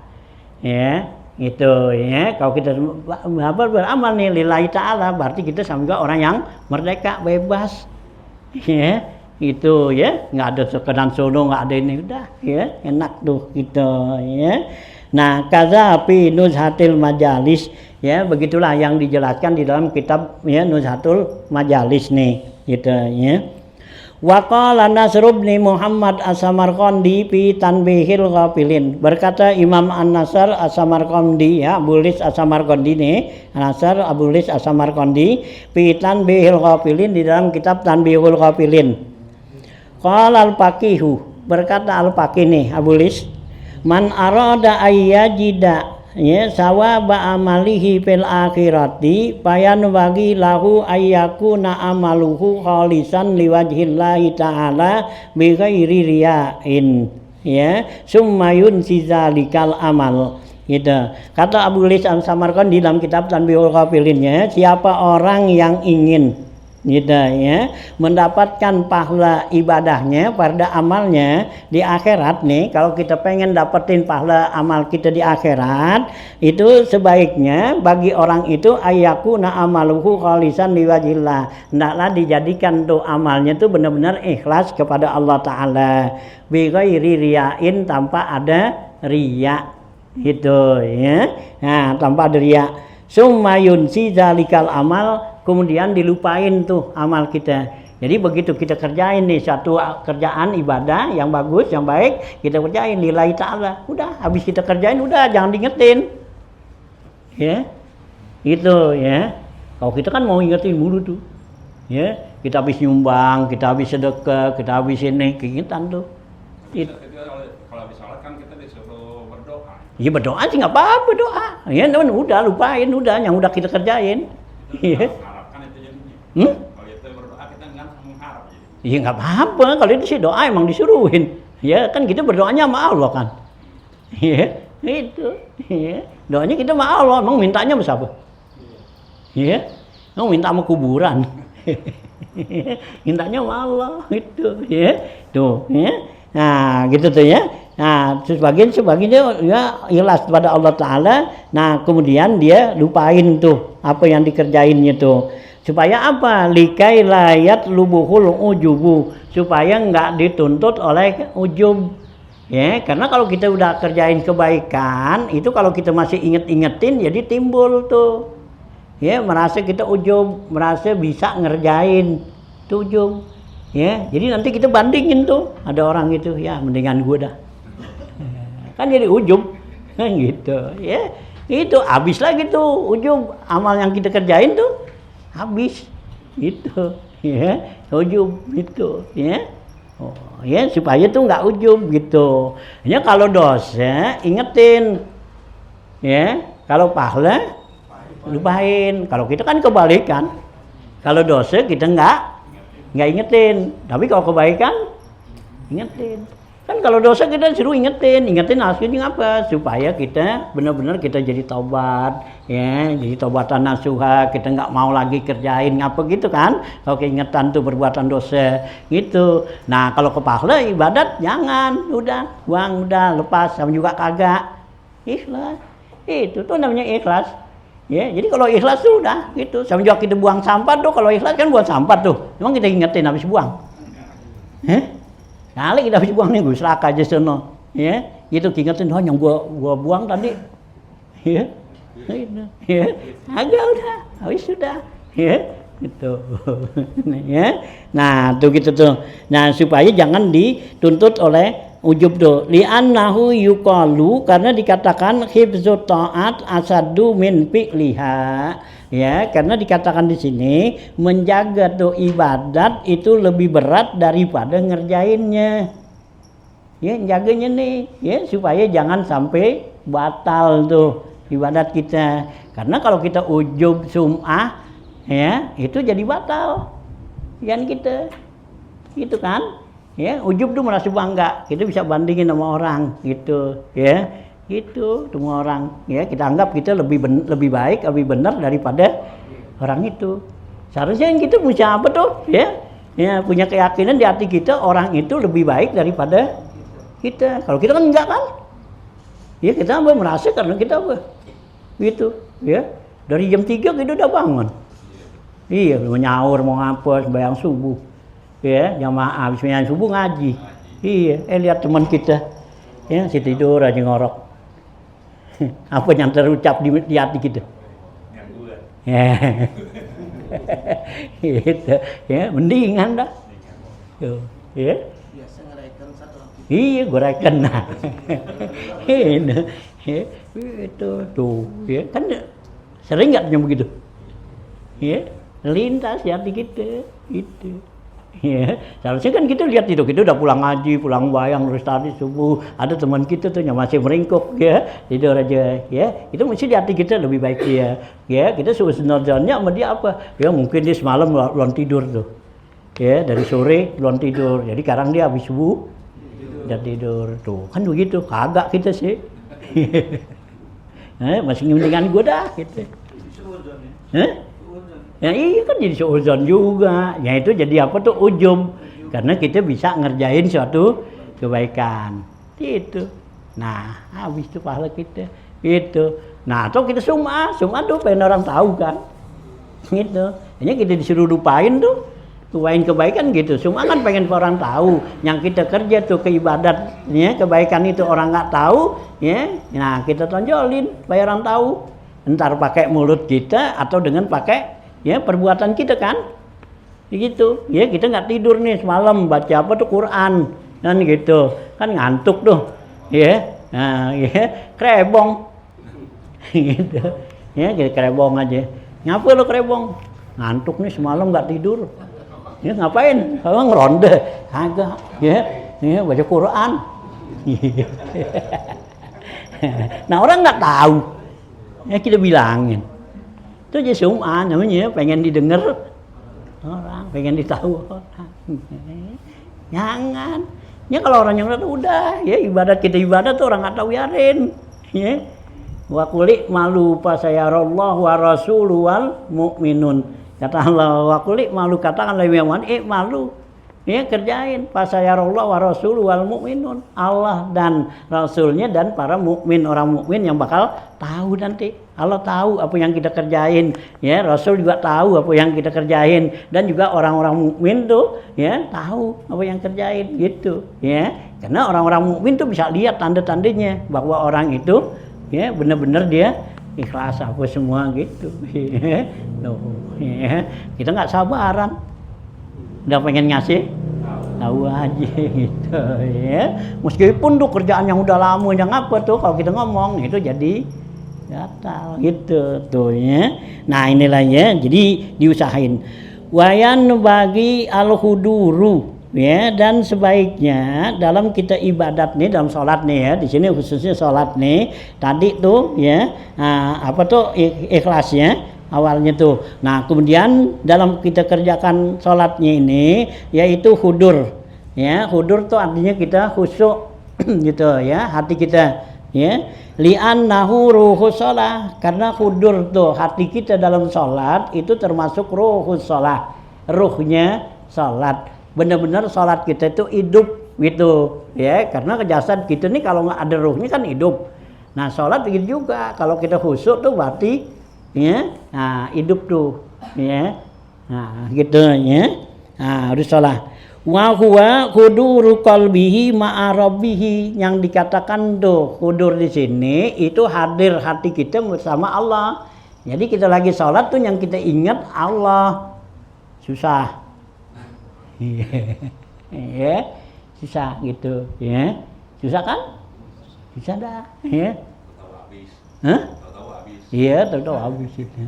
Ya. Itu ya, kalau kita beramal nih lillahi ta'ala berarti kita sama juga orang yang merdeka, bebas, ya itu ya, nggak ada sekedar sono, nggak ada ini, udah ya enak tuh gitu ya. Nah kaza fi nuzhatil majalis, ya begitulah yang dijelaskan di dalam kitab ya Nuzhatul Majalis nih gitu ya. Wa qala Nasr bin Muhammad As-Samarqandi fi Tanbihil Ghafilin. Berkata Imam An-Nasr As-Samarqandi, ya Abulis As-Samarqandi nih, An-Nasr Abulis As-Samarqandi fi Tanbihil Ghafilin, di dalam kitab Tanbihul Ghafilin. Qala al-Faqihu, berkata Al-Faqih nih Abu Lis, man arada ayyajida ya sawaba amalihi fil akhirati bayan bagi lahu ayyakuna amaluhu khalisan liwajhillahi ta'ala bi ghairi riya'in ya summayun sizalikal amal gitu. Kata Abu Lis Al-Samarqandi dalam kitab Tanbihul Ghafilin, siapa orang yang ingin gitu ya mendapatkan pahala ibadahnya pada amalnya di akhirat nih, kalau kita pengen dapetin pahala amal kita di akhirat itu sebaiknya bagi orang itu ayyakuna amaluhu khalisan liwajhillah, hendaklah dijadikan tuh amalnya tuh benar-benar ikhlas kepada Allah Ta'ala bi ghairi riyain, tanpa ada riya gitu ya, nah tanpa ada riya. Summayun si zalikal amal, kemudian dilupain tuh amal kita. Jadi begitu kita kerjain nih satu kerjaan ibadah yang bagus, yang baik, kita kerjain lillahi ta'ala. Udah, habis kita kerjain udah, jangan diingetin. Ya. Itu ya. Kalau kita kan mau ingetin mulu tuh. Ya, kita habis nyumbang, kita habis sedekah, kita habis ini, keingetan tuh. Kalau habis sholat kan kita disuruh berdoa. Iya berdoa sih nggak apa-apa doa. Ya, udah lupain, udah yang udah kita kerjain. Iya. Harapkan itu jadinya. Kalau itu berdoa kita nggak mengharap. Iya nggak apa-apa, kalau itu sih doa emang disuruhin. Ya kan kita berdoanya sama Allah kan. Iya, itu. Iya. Doanya kita sama Allah, emang mintanya sama siapa? Iya. Emang minta sama kuburan. Mintanya sama Allah itu, ya. Tuh, ya. Nah, gitu tuh ya. Nah, sebagian ya ikhlas kepada Allah Ta'ala. Nah, kemudian dia lupain tuh apa yang dikerjainnya tuh. Supaya apa? Likai layat lubuhul ujubu, supaya nggak dituntut oleh ujub. Ya, karena kalau kita udah kerjain kebaikan, itu kalau kita masih inget-ingetin jadi timbul tuh. Ya, merasa kita ujub, merasa bisa ngerjain tuh ujub. Ya, jadi nanti kita bandingin tuh, ada orang itu, ya mendingan gue dah. Kan jadi ujub, kan gitu, ya. Itu habis lagi tuh ujub, amal yang kita kerjain tuh habis, gitu, ya, ujub itu, ya. Oh, ya supaya tuh nggak ujub gitu. Ya kalau dosa ingetin, ya. Kalau pahala lupain. Kalau kita kan kebalikan, kalau dosa kita nggak ingetin, tapi kalau kebaikan ingetin. Kan kalau dosa kita suruh ingetin hasilnya apa? Supaya kita benar-benar kita jadi taubat, ya, jadi taubatan nasuha, kita nggak mau lagi kerjain apa gitu kan? Kalau keingetan tuh perbuatan dosa, gitu. Nah kalau ke pahala ibadat jangan, udah, buang, udah, lepas, sama juga kagak. Ikhlas, itu tuh namanya ikhlas. Ya, jadi kalau ikhlas tuh udah gitu. Sama juga kita buang sampah tuh, kalau ikhlas kan buang sampah tuh. Emang kita ingetin habis buang. Kali kita habis buang nih, gue selaka aja sono. Ya, gitu ingetin, oh yang gua buang tadi. Ya. Gitu. Ya. Agak udah, habis sudah. Ya, gitu. Ya. Nah, tuh gitu tuh. Nah, supaya jangan dituntut oleh ujub tuh. Li'annahu yuqalu, karena dikatakan hifdzut ta'at asadu min fi'liha. Ya, karena dikatakan di sini menjaga tuh ibadat itu lebih berat daripada ngerjainnya. Ya, jaganya nih, ya supaya jangan sampai batal tuh ibadat kita. Karena kalau kita ujub sum'ah, ya, itu jadi batal. Yang kita gitu kan? Ya, ujub tuh merasa bangga, kita bisa bandingin sama orang gitu, ya, gitu, semua orang, ya, kita anggap kita lebih baik, lebih benar daripada orang itu. Seharusnya kita punya apa tuh, ya, punya keyakinan di hati kita orang itu lebih baik daripada kita. Kalau kita kan enggak kan, ya kita merasa karena kita apa, gitu, ya, dari jam 3 kita udah bangun, iya, mau nyaur, mau ngapa, sembahyang subuh. Ya, jamaah habis sembahyang subuh ngaji. Iya, lihat teman kita, ya, si tidur aja ngorok. Apa yang terucap di hati kita? Ya, gitu, ya, mendingan dah. Tuh, ya. Biasa ngereken satu lagi. Iya, gue reken nah. Ini, ya, itu, tuh, ya, kan sering nggak yang begitu? Ya, lintas di hati kita, itu. Ya, seharusnya kan kita lihat itu, kita udah pulang ngaji, pulang bayang terus tadi subuh, ada teman kita tuh yang masih meringkuk ya, tidur aja ya, itu mesti di hati kita lebih baik dia, ya kita sebenarnya sama dia apa, ya mungkin dia semalam belum tidur tuh, ya dari sore belum tidur, jadi sekarang dia habis subuh udah tidur tuh, kan begitu, kagak kita sih, masih mendingan gue dah gitu. Ya iya kan jadi seuzon juga, ya itu jadi apa tuh ujub, karena kita bisa ngerjain suatu kebaikan, gitu. Nah habis itu pahala kita, gitu. Nah atau kita sum'ah tuh pengen orang tahu kan, gitu. Hanya kita disuruh lupain tuh, lupain kebaikan gitu. Sum'ah kan pengen orang tahu, yang kita kerja tuh ke ibadat, ya kebaikan itu orang nggak tahu, ya. Nah kita tonjolin, supaya orang tahu. Entar pakai mulut kita atau dengan pakai ya perbuatan kita kan, gitu ya kita nggak tidur nih semalam baca apa tuh Quran kan gitu kan ngantuk tuh ya, nah, ya krebong gitu ya kita krebong aja, ngapa lo krebong ngantuk nih semalam nggak tidur ya ngapain kalau ngeronde agak ya baca Quran. Nah orang nggak tahu ya kita bilangin itu aja sum'ah namanya, pengen didengar orang, pengen ditahu orang. Jangan. Ya kalau orang yang udah ya ibadat kita ibadat tuh orang nggak tahu biarin. Ya. Wa quli malu fasayarallahu wa rasuluhu wal mu'minun. Kata Allah wa quli malu katakan lebih malu. Ya kerjain fasayarallahu wa rasuluhu wal mu'minun. Allah dan rasulnya dan para mukmin, orang mukmin yang bakal tahu nanti. Allah tahu apa yang kita kerjain, ya Rasul juga tahu apa yang kita kerjain, dan juga orang-orang mukmin tuh ya tahu apa yang kerjain gitu, ya karena orang-orang mukmin tuh bisa lihat tanda-tandanya bahwa orang itu ya benar-benar dia ikhlas apa semua gitu. Ya. Kita nggak sabaran, udah pengen ngasih tahu aja gitu ya, meskipun tuh kerjaan yang udah lama yang apa tuh kalau kita ngomong itu jadi gatal gitu tuh ya. Nah inilah ya, jadi diusahain. Wayan bagi al-huduru ya, dan sebaiknya dalam kita ibadat nih, dalam sholat nih ya, di sini khususnya sholat nih. Tadi tuh ya, apa tuh ikhlasnya awalnya tuh. Nah kemudian dalam kita kerjakan sholatnya ini, yaitu hudur. Ya hudur tuh artinya kita khusyuk gitu ya, hati kita ya. Li'annahu ruhus sholah, karena hudur tuh hati kita dalam sholat itu termasuk ruhus sholah, ruhnya sholat, benar-benar sholat kita itu hidup gitu ya, karena jasad kita nih kalau nggak ada ruhnya kan hidup. Nah sholat begitu juga, kalau kita khusyuk tuh berarti ya, nah hidup tuh ya, nah gitu ya, nah harus sholat. Wa huwa huduru qalbihi ma'a rabbih, yang dikatakan tuh hudur di sini itu hadir hati kita bersama Allah. Jadi kita lagi sholat tuh yang kita ingat Allah. Susah. Ya, susah gitu ya. Susah kan? Susah dah ya. Tahu habis. Hah? Tahu habis. Iya, tahu habis itu.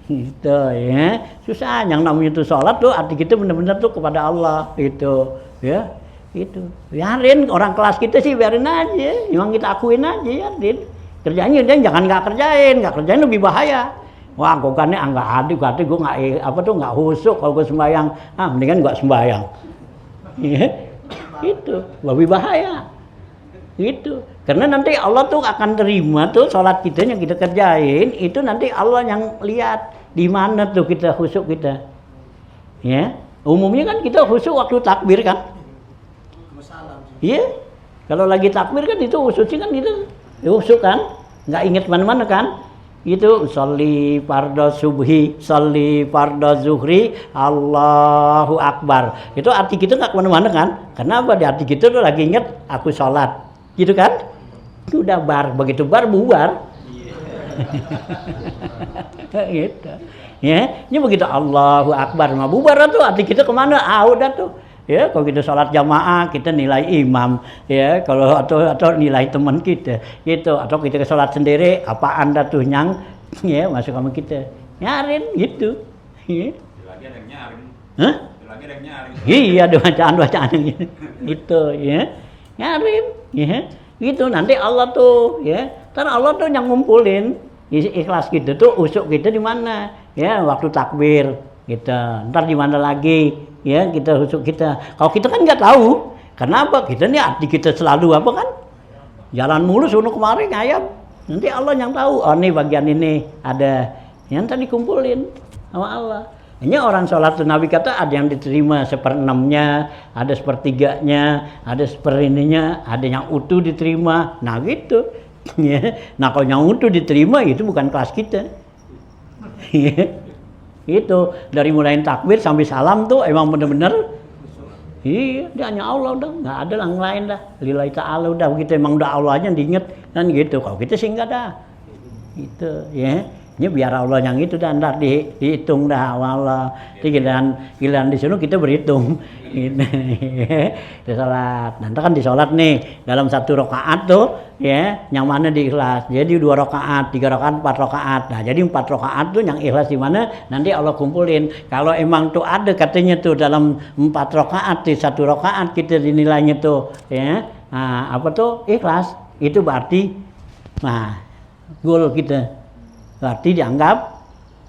Gitu ya, susah. Yang namanya itu sholat tuh arti kita benar-benar tuh kepada Allah gitu ya, itu biarin orang kelas kita sih biarin aja, memang kita akuin aja ya Din, kerjanya dia jangan nggak kerjain lebih bahaya. Wah gue kan nggak adik gue nggak apa tuh nggak husuk kalau gue sembahyang, mendingan gue sembahyang ya, itu lebih bahaya gitu. Karena nanti Allah tuh akan terima tuh sholat kita yang kita kerjain, itu nanti Allah yang lihat di mana tuh kita khusyuk kita. Ya, umumnya kan kita khusyuk waktu takbir kan. Iya. Kalau lagi takbir kan itu khusyuknya kan itu khusyuk kan, nggak inget mana-mana kan. Itu sholli fardhu subhi, sholli fardhu zuhri, Allahu akbar. Itu arti kita nggak kemana-mana kan? Karena apa? Di hati kita tuh lagi inget aku sholat, gitu kan? Udah bar, begitu bar bubar. Gitu. Ya, ini begitu Allahu akbar, mah bubar tuh hati kita kemana? Udah tuh. Ya, kalau kita sholat jamaah kita nilai imam, ya kalau atau nilai teman kita, gitu. Atau kita sholat sendiri, apa anda tuh nyang, ya masuk sama kita, nyarin gitu. Ya. lagi ada yang nyaring. Hah? Lagi ada yang nyaring. Iya, ada bacaan-bacaan yang gitu. Itu ya. Nyarim, ya. Gitu nanti Allah tuh, ya. Karena Allah tuh yang ngumpulin ikhlas gitu tuh usuk kita di mana? Ya, waktu takbir gitu. Ntar di mana lagi? Ya, kita usuk kita. Kalau kita kan nggak tahu. Kenapa? Kita nih hati kita selalu apa kan? Jalan mulus sono kemari ngayap. Nanti Allah yang tahu. Oh, nih bagian ini ada yang tadi kumpulin sama Allah. Hanya orang sholat Nabi kata ada yang diterima 1/6-nya, ada 1/3-nya, ada 1/2-nya, ada yang utuh diterima. Nah gitu. Nah kalau yang utuh diterima itu bukan kelas kita. Itu dari mulai takbir sampai salam tuh emang bener-bener. Iya, dia hanya Allah udah, nggak ada yang lain dah. Lillahi ta'ala udah begitu emang udah Allah aja yang diinget kan gitu. Kalau kita sih enggak dah. Itu ya. Ini biar Allah yang itu dan ntar dihitung dah Allah. Jadi giliran di sini kita berhitung. Di sholat. Nanti kan di sholat nih dalam 1 rakaat tuh ya, yang mana di ikhlas. Jadi 2 rakaat, 3 rakaat, 4 rakaat. Nah jadi 4 rakaat tuh yang ikhlas di mana nanti Allah kumpulin. Kalau emang tuh ada katanya tuh dalam 4 rakaat di 1 rakaat kita dinilainya tuh ya. Nah, apa tuh ikhlas itu berarti nah goal kita. Berarti dianggap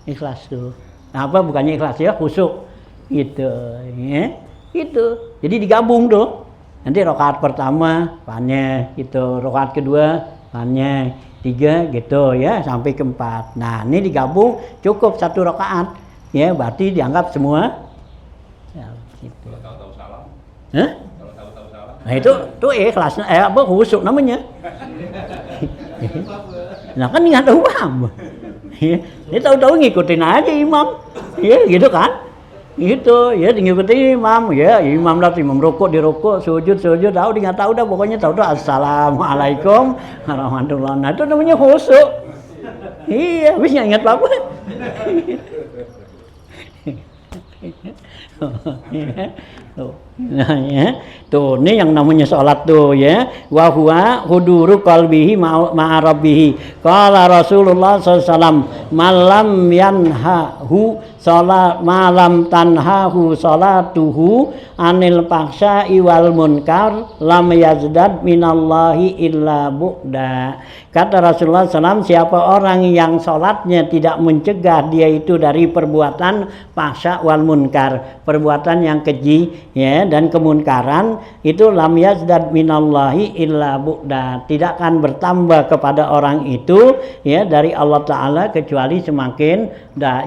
ikhlas tuh. Nah, apa bukannya ikhlas ya, khusyuk gitu ya. Itu. Jadi digabung tuh. Nanti rakaat pertama pannya gitu, rakaat kedua pannya 3 gitu ya sampai ke 4. Nah, ini digabung cukup 1 rakaat. Ya, berarti dianggap semua ya gitu. Kalau tahu-tahu salam. Hah? Kalau tahu-tahu salam. Nah, itu tuh ikhlas apa khusyuk namanya. Nah, kan nggak tahu paham. Dia tahu-tahu ngikutin aja imam, ya gitu kan? Gitu, ya ngikutin imam, ya imam lah imam rukuk di rukuk, sujud tahu dia nggak tahu dah pokoknya tahu assalamualaikum warahmatullahi wabarakatuh. Nah, itu namanya khusyuk. Iya, habis nggak ingat apa. Nah, ya. Tuh, ini yang namanya sholat tuh ya. Wa huwa huduru qalbihi ma'a rabbih. Qala Rasulullah SAW, malam yanhahu sholat malam tanhahu sholatuhu anil paksa'i wal munkar lam yazdad minallahi illa bu'da. Kata Rasulullah SAW, siapa orang yang sholatnya tidak mencegah dia itu dari perbuatan paksa wal munkar, perbuatan yang keji ya dan kemunkaran, itu lam yazdad minallahi illa bu'da, tidak akan bertambah kepada orang itu ya dari Allah Ta'ala kecuali semakin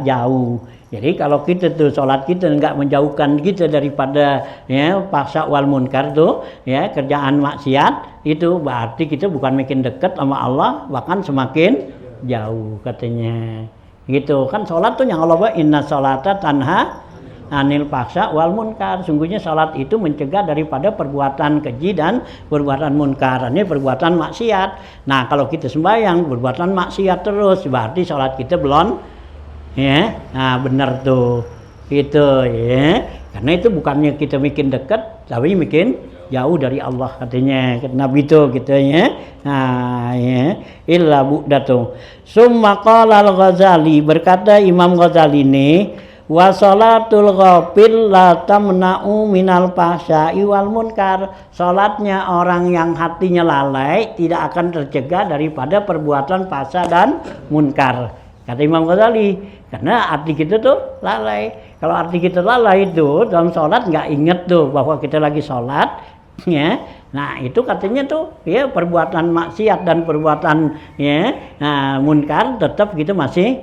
jauh. Jadi kalau kita tuh sholat kita enggak menjauhkan kita daripada ya paksa wal munkar tuh ya kerjaan maksiat, itu berarti kita bukan makin dekat sama Allah, bahkan semakin jauh katanya. Gitu kan sholat tuh yang Allah inna sholata tanha anil paksa wal munkar. Sungguhnya sholat itu mencegah daripada perbuatan keji dan perbuatan munkar. Ini perbuatan maksiat. Nah kalau kita sembahyang perbuatan maksiat terus, berarti sholat kita belum ya. Nah benar tuh itu ya. Karena itu bukannya kita bikin dekat, tapi bikin jauh dari Allah katanya Nabi itu gitu ya. Nah ya illa bu'datu. Summa qala al-Ghazali, berkata Imam Ghazali ini, wa sholatul ghafil la tamna'u minal fahsya'i wal munkar. Salatnya orang yang hatinya lalai tidak akan tercegah daripada perbuatan fahsya dan munkar. Kata Imam Ghazali, karena hati kita tuh lalai. Kalau hati kita lalai itu dalam sholat nggak inget tuh bahwa kita lagi sholat, ya. Nah itu katanya tuh ya perbuatan maksiat dan perbuatan ya munkar tetap kita masih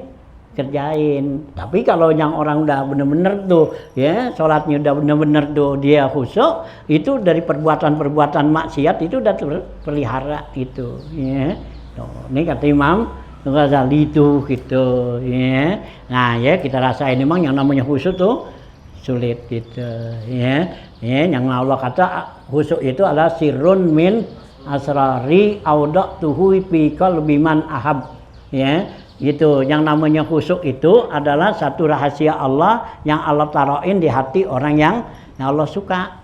kerjain. Tapi kalau yang orang udah bener-bener tuh ya sholatnya udah bener-bener tuh dia khusyuk, itu dari perbuatan-perbuatan maksiat itu udah terpelihara itu. Ya. Tuh, ini kata Imam Ghazali itu gitu ya. Nah ya kita rasain memang yang namanya khusyuk tuh sulit gitu ya. Ya yang Allah kata khusyuk itu adalah sirrun min asrari audatuhu fi qalbi man ahab ya. Gitu yang namanya khusyuk itu adalah satu rahasia Allah yang Allah taruhin di hati orang yang Allah suka.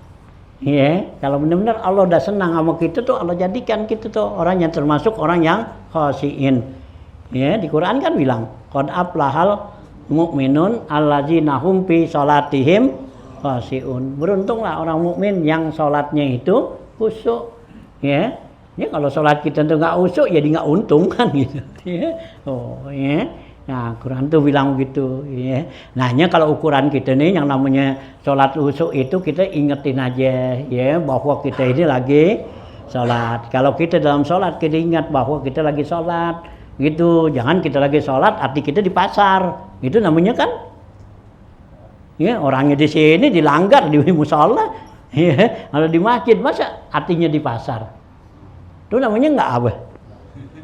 Ya, kalau benar-benar Allah udah senang sama kita tuh Allah jadikan kita tuh orang yang termasuk orang yang khashiin. Ya, di Quran kan bilang qad aflahal mu'minun alladzina hum fi sholatihim khashi'un. Beruntunglah orang mukmin yang sholatnya itu khusyuk. Ya. Ya kalau sholat kita tuh nggak khusyuk jadi nggak untung kan gitu. Ya. Oh ya. Nah, Quran tuh bilang begitu, ya. Nahnya kalau ukuran kita nih yang namanya sholat khusyuk itu kita ingetin aja, ya, bahwa kita ini lagi sholat. Kalau kita dalam sholat kita ingat bahwa kita lagi sholat, gitu. Jangan kita lagi sholat, hati kita di pasar, itu namanya kan, ya, orangnya di sini dilanggar di musola, ya. Kalau di masjid masa hatinya di pasar, itu namanya nggak apa?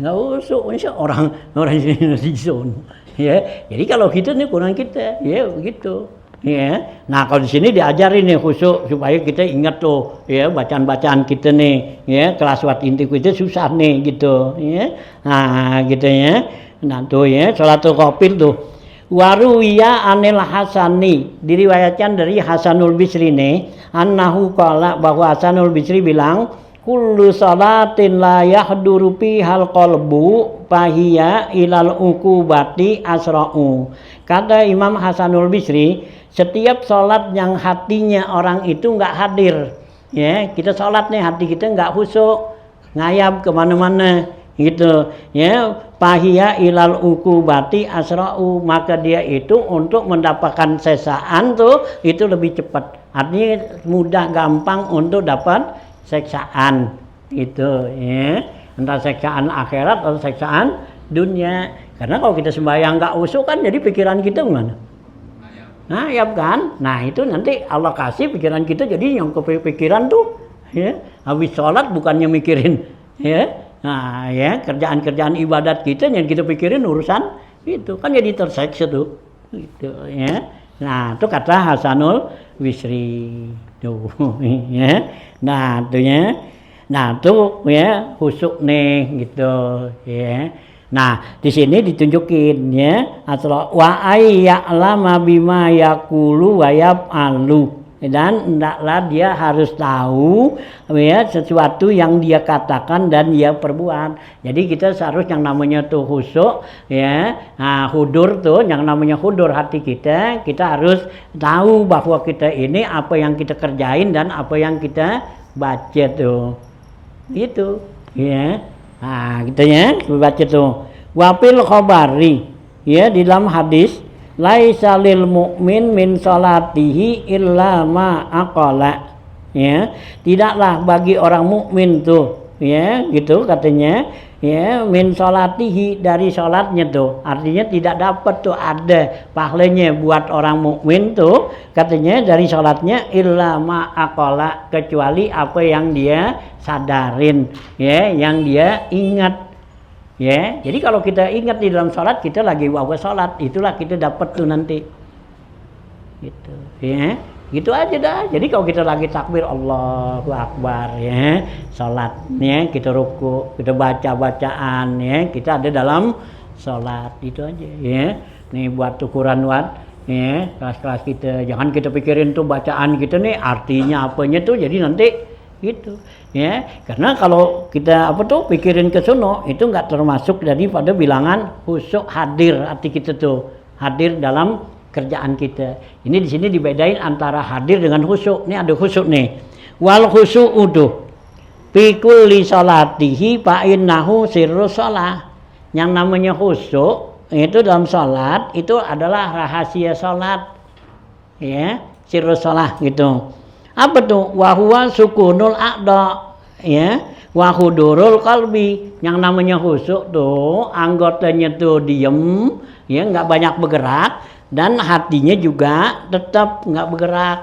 Nggak usuk, orang sini di zona, ya. Jadi kalau kita nih kurang kita, ya begitu, ya. Nah kalau di sini diajarin nih khusyuk supaya kita ingat tuh, ya bacaan-bacaan kita nih, ya kelas wat inti kita susah nih gitu, ya. Nah gitu ya. Nah tuh ya sholatul qafil tuh. Waruwiya anil Hasani, diriwayatkan dari Hasanul Bisri nih, annahu qala, bahwa Hasanul Bisri bilang, kullu salatin la yahduru fihal qalbu fahiya ilal uqubati asra'u. Kata Imam Hasanul Bisri, setiap salat yang hatinya orang itu enggak hadir, ya, kita salat nih hati kita enggak khusyuk, ngayap kemana-mana gitu, ya, fahiya ilal uqubati asra'u, maka dia itu untuk mendapatkan sesaan tuh itu lebih cepat, artinya mudah gampang untuk dapat seksaan itu, ya, entah seksaan akhirat atau seksaan dunia. Karena kalau kita sembahyang nggak khusyuk kan jadi pikiran kita gimana? Nah ya kan, nah itu nanti Allah kasih pikiran kita jadi yang kepikiran tuh, ya, habis sholat bukannya mikirin, ya, nah ya kerjaan-kerjaan ibadat kita yang kita pikirin urusan itu kan jadi terseksa tuh, gitu, ya. Nah itu kata Hasanul Bisri tuh, ya. Nah tuh ya, nah tuh ya khusyuk nih gitu, ya. Nah di sini ditunjukin ya, atau wa ayya'lama bima yaqulu wa yaf'alu, dan hendaklah dia harus tahu, ya, sesuatu yang dia katakan dan dia perbuat. Jadi kita seharus yang namanya tuh khusyuk, ya, nah hudur tuh, yang namanya hudur hati kita harus tahu bahwa kita ini apa yang kita kerjain dan apa yang kita baca tuh, gitu, ya. Nah gitu ya, baca tuh. Wafil khabari, ya, di dalam hadis, laisa lil mu'min min salatihi illa ma aqala, ya, tidaklah bagi orang mukmin tuh, ya, gitu katanya, ya, min salatihi, dari salatnya tuh, artinya tidak dapat tuh ada pahalanya buat orang mukmin tuh, katanya dari salatnya illa ma aqala, kecuali apa yang dia sadarin, ya, yang dia ingat. Ya, jadi kalau kita ingat di dalam sholat kita lagi wawa sholat, itulah kita dapat tuh nanti, gitu, ya, gitu aja dah. Jadi kalau kita lagi takbir Allahu Akbar, ya, sholatnya kita ruku, kita baca bacaan, ya, kita ada dalam sholat, itu aja, ya. Nih buat ukuran buat, ya, kelas-kelas kita, jangan kita pikirin tuh bacaan kita nih artinya apanya tuh, jadi nanti gitu, ya, karena kalau kita apa tuh pikirin ke sono itu nggak termasuk daripada bilangan khusyuk hadir hati kita tuh, hadir dalam kerjaan kita. Ini di sini dibedain antara hadir dengan khusyuk. Ini ada khusyuk nih, wal khusyuk uduh pikul li salatihi fa innahu sirru shalah. Yang namanya khusyuk itu dalam salat itu adalah rahasia salat, ya, sirru shalah gitu. Apa tuh? Wahuwa sukunul aqda, ya, wahudurul qalbi. Yang namanya khusyuk tuh anggotanya tuh diem, ya, nggak banyak bergerak, dan hatinya juga tetap nggak bergerak,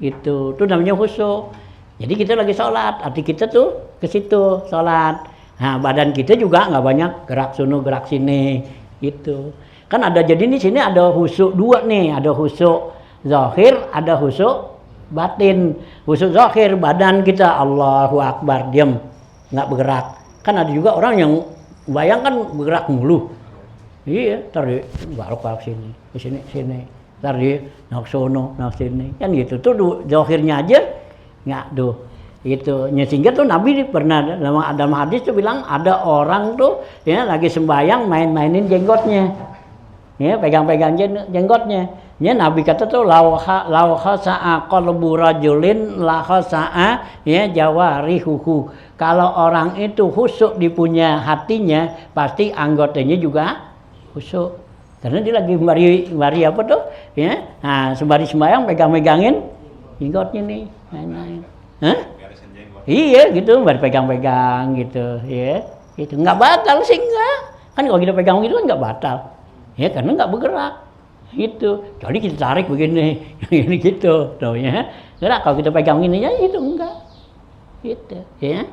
itu namanya khusyuk. Jadi kita lagi sholat, hati kita tuh ke situ sholat, nah badan kita juga nggak banyak gerak sono gerak sini, gitu. Kan ada, jadi di sini ada khusyuk dua nih, ada khusyuk zahir, ada khusyuk batin. Khusyuk zahir badan kita Allahu Akbar diam nggak bergerak. Kan ada juga orang yang bayangkan bergerak mulu, iya, tadi barok sini ke sini tadi nak sono nak sini, kan gitu tuh zahirnya aja nggak tuh, itu sehingga tuh Nabi pernah dalam hadis tuh bilang ada orang tuh, ya, lagi sembahyang main-mainin jenggotnya, ya pegang-pegang jenggotnya. Ya Nabi kata tuh lauha sa'a qalbu rajulin la khasa'a ya jawarihuhu. Kalau orang itu khusyuk di punya hatinya, pasti anggotanya juga khusyuk. Karena dia lagi mari apa tuh? Ya. Nah, sembari sembahyang pegang-pegangin jenggotnya nih. Hah? Iya gitu, baru pegang-pegang gitu, ya. Itu nggak batal sih enggak. Kan kalau kita pegang gitu kan nggak batal. Ya karena nggak bergerak. Gitu. Jadi kita tarik begini, ini gitu, tuh ya. Karena kalau kita pegang ini ya itu enggak. Gitu, ya.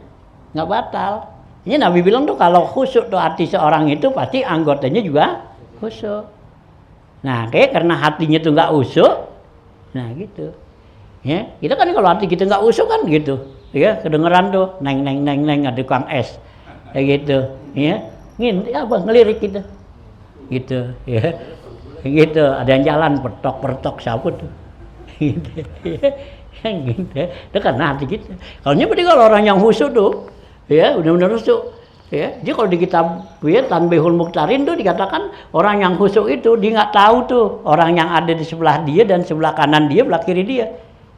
Nggak batal. Ini Nabi bilang tuh kalau khusyuk tuh hati seorang itu pasti anggotanya juga khusyuk. Nah, kayak karena hatinya tuh nggak khusyuk, nah gitu. Ya, kita kan kalau hati kita nggak khusyuk kan gitu. Ya, kedengeran tuh neng ada Kang es. Kayak gitu, ya. Ngin apa ngelirik gitu. Gitu, ya. Gitu, ada yang jalan pertok siapa tuh. Gitu. Yang gitu. Itu karena hati kita. Kalau orang yang khusyuk tuh, ya, benar-benar khusyuk. Ya, jadi kalau di kitab ya Tanbihul Mukhtarin tuh dikatakan orang yang khusyuk itu dia nggak tahu tuh orang yang ada di sebelah dia dan sebelah kanan dia, sebelah kiri dia.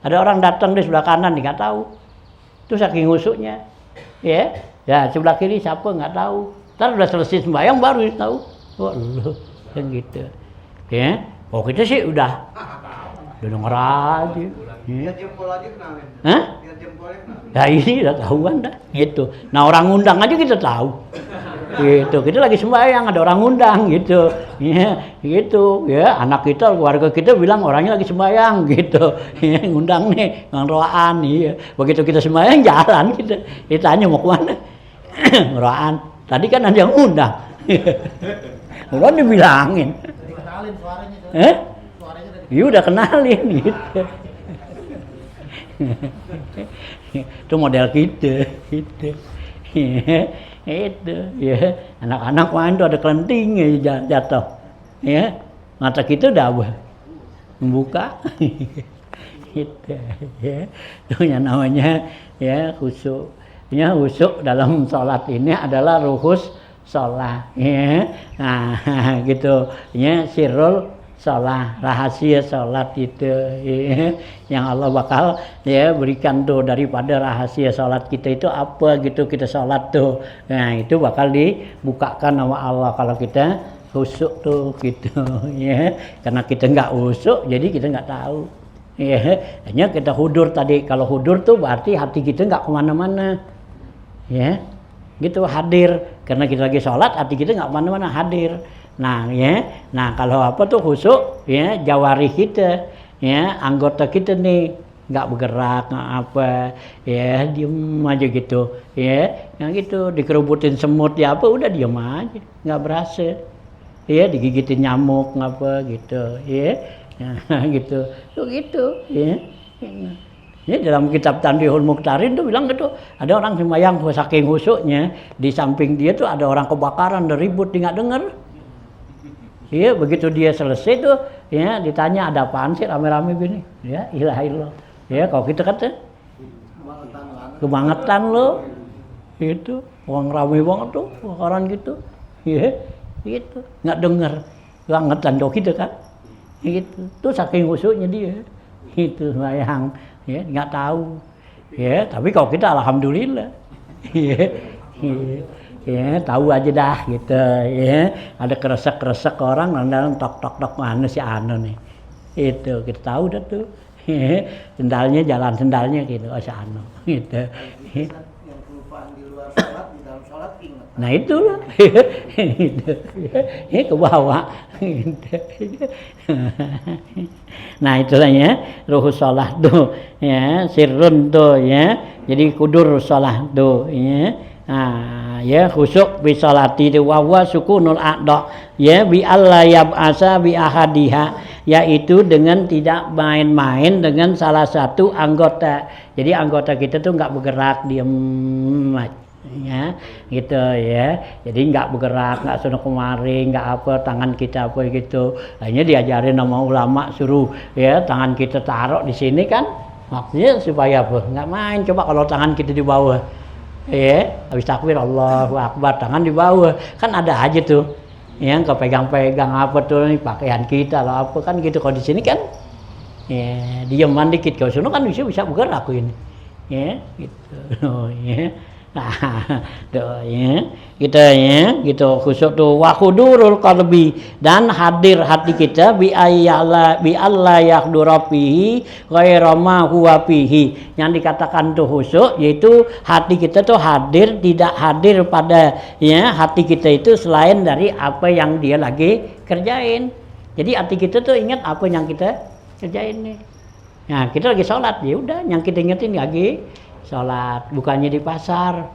Ada orang datang di sebelah kanan dia nggak tahu. Itu saking khusyuknya. Ya, sebelah kiri siapa nggak tahu. Ntar udah selesai sembahyang baru tahu. Oh, lu kan gitu. Ya, oh kita sih udah denger aja. Dia jempol aja kenalin. Hah? Dia jempolnya kenalin. Ya ini udah tahuan dah, gitu. Nah orang ngundang aja kita tahu, gitu. Kita lagi sembahyang ada orang ngundang, gitu. Ya, gitu. Ya anak kita, keluarga kita bilang orangnya lagi sembahyang, gitu. Ya, ngundang nih, ngeroaan, iya. Begitu kita sembahyang jalan kita, ditanya mau kemana? Ngeroaan. Tadi kan ada yang ngundang. Udah dibilangin. Kenalin suaranya. Suaranya dari. Iya udah kenalin, gitu. Itu model kita, gitu. Itu ya anak-anak main tuh ada kelentingnya jatuh, ya mata kita udah membuka, gitu ya. Itu yang namanya ya khusyuk. Ya khusyuk dalam sholat ini adalah ruhus sholat, ya. Nah gitu ya sirrul sholat, rahasia sholat itu ya, yang Allah bakal ya berikan tuh daripada rahasia sholat kita itu apa gitu kita sholat tuh. Nah itu bakal dibukakan sama Allah kalau kita khusyuk tuh gitu ya. Karena kita nggak khusyuk jadi kita nggak tahu ya. Hanya kita hudur tadi, kalau hudur tuh berarti hati kita nggak kemana-mana ya gitu, hadir. Karena kita lagi sholat hati kita nggak kemana-mana, hadir. Nah ya, nah kalau apa tuh khusyuk ya jawari kita ya anggota kita nih nggak bergerak nggak apa ya, diem aja gitu ya, yang gitu dikerubutin semut ya apa udah diem aja nggak berasa ya, digigitin nyamuk ngapa gitu ya, nah, gitu ya. Ini dalam kitab Tanbihul Mukhtarin tuh bilang gitu, ada orang sembahyang saking khusyuknya di samping dia tuh ada orang kebakaran, ada ribut dia nggak dengar. Iya, begitu dia selesai tuh, ya ditanya ada apaan sih rame-rame gini? Ya, ilah ilah. Ya, kalau kita kata kebangetan lo, itu orang rame banget tuh, kebakaran gitu. Iya, gitu, nggak dengar, kebangetan dong kita kan? Gitu, tuh saking khusyuknya dia, itu sayang, ya nggak tahu. Ya, tapi kalau kita alhamdulillah, ya. Ya, tahu aja dah gitu ya. Ada keresek-keresek orang dalam tok mana si Ano nih. Itu kita tahu dah tuh. Sendalnya jalan sendalnya gitu si Ano gitu. Yang kelupaan di luar sholat, di dalam sholat ingat. Nah itulah. Gitu. Ya ke bawah. Nah itulah ya ruhus sholat tuh ya, sirrun tuh ya. Jadi kudur sholat tuh ya. Nah, ya khusyuk bi sholati wa huwa sukunul a'dha ya bi alla yab'asa bi ahadiha, yaitu dengan tidak main-main dengan salah satu anggota. Jadi anggota kita tuh nggak bergerak, diam ya gitu ya. Jadi nggak bergerak, nggak sono kemari, nggak apa tangan kita apa gitu. Hanya diajarin sama ulama suruh ya tangan kita taruh di sini kan, maksudnya supaya apa? Nggak main. Coba kalau tangan kita di bawah. Ya, habis takbir Allahu Akbar tangan di bawah kan ada aja tuh yang kepegang-pegang apa tuh nih pakaian kita lah apa kan gitu. Kalau di sini kan ya diaman dikit, kalau sono kan bisa bergerak ini ya gitu. Oh, ya. Nah, tuh ya kita ya gitu khusyuk tuh wa hudurul qalbi, dan hadir hati kita bi alla yahdura fihi ghairu ma huwa fihi. Yang dikatakan tuh khusyuk yaitu hati kita tuh hadir, tidak hadir pada ya hati kita itu selain dari apa yang dia lagi kerjain. Jadi hati kita tuh ingat apa yang kita kerjain nih. Nah, kita lagi sholat, ya udah yang kita ingetin lagi sholat, bukannya di pasar,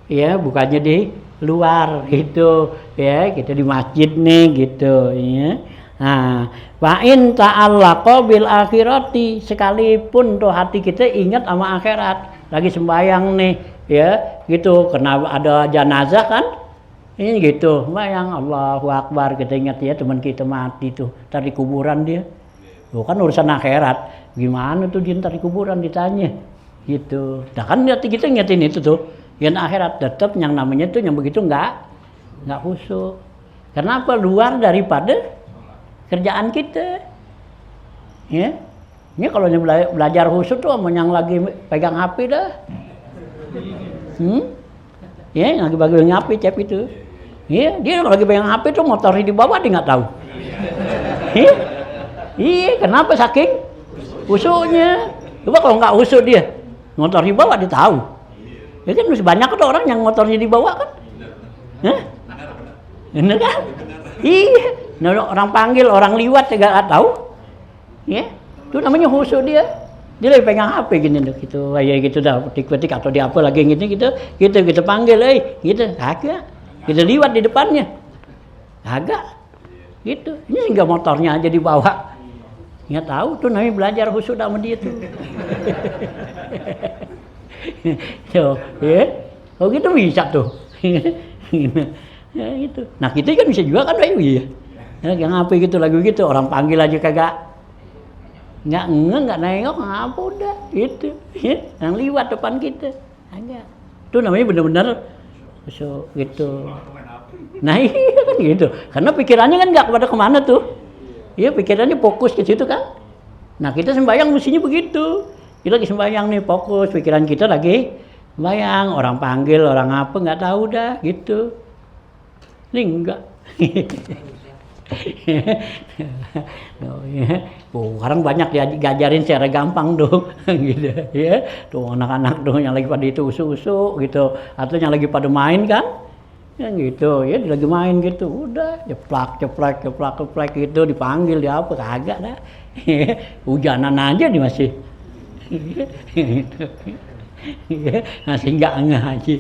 ya, bukannya di luar gitu, ya, kita di masjid nih gitu, ya. Nah, wa in ta'allaqa bil akhirati, sekalipun tuh hati kita ingat sama akhirat, lagi sembahyang nih, ya, gitu, karena ada jenazah kan, ini gitu, sembahyang Allahu Akbar, kita ingat ya teman kita mati tuh, tadi kuburan dia, bukan urusan akhirat, gimana tuh dia ntar di kuburan ditanya. Gitu. Nah kan hati kita ngingetin itu tuh, yang akhirat tetap yang namanya tuh yang begitu nggak khusyuk. Kenapa? Luar daripada kerjaan kita. Ya, ini kalau belajar khusyuk tuh sama yang lagi pegang HP dah. Ya, yang lagi pegang HP cep itu. Ya, dia lagi pegang HP tuh motornya di bawah dia nggak tahu. Iya, kenapa saking khusyuknya? Coba kalau nggak khusyuk dia, motor di bawah dia tahu. Ya kan masih banyak tuh orang yang motornya di bawah kan? Hah? Bener kan? Iya. Nah, orang panggil, orang liwat juga nggak tahu. Ya, itu namanya khusyuk dia. Dia lagi pegang HP gini tuh, gitu, kayak gitu dah, petik-petik atau di apa lagi gitu, kita panggil, gitu, agak, kita liwat di depannya, agak, gitu. Ini enggak motornya aja dibawa. Nggak tahu tuh namanya belajar khusyuk sama dia tuh. Tuh, ya. Oh gitu bisa tuh. Ya gitu. Nah kita kan bisa juga kan kayak gitu ya. Yang apa gitu lagu gitu orang panggil aja kagak nggak nengok apa udah gitu. Ya. Yang liwat depan kita. Agak. Tuh namanya benar-benar khusyuk gitu. Nah iya kan gitu. Karena pikirannya kan nggak kepada kemana tuh. Iya pikirannya fokus ke situ kan. Nah kita sembahyang mestinya begitu. Kita lagi sembahyang nih fokus, pikiran kita lagi sembahyang. Orang panggil, orang apa nggak tahu dah gitu. Ini enggak. Sekarang banyak diajarin secara gampang tuh, gitu ya. Tuh anak-anak tuh yang lagi pada itu usuk-usuk gitu, atau yang lagi pada main kan. Ya gitu, ya dia lagi main gitu, udah jeplak gitu, dipanggil dia apa kagak dah. Hujanan aja dia masih. Masih enggak ngaji.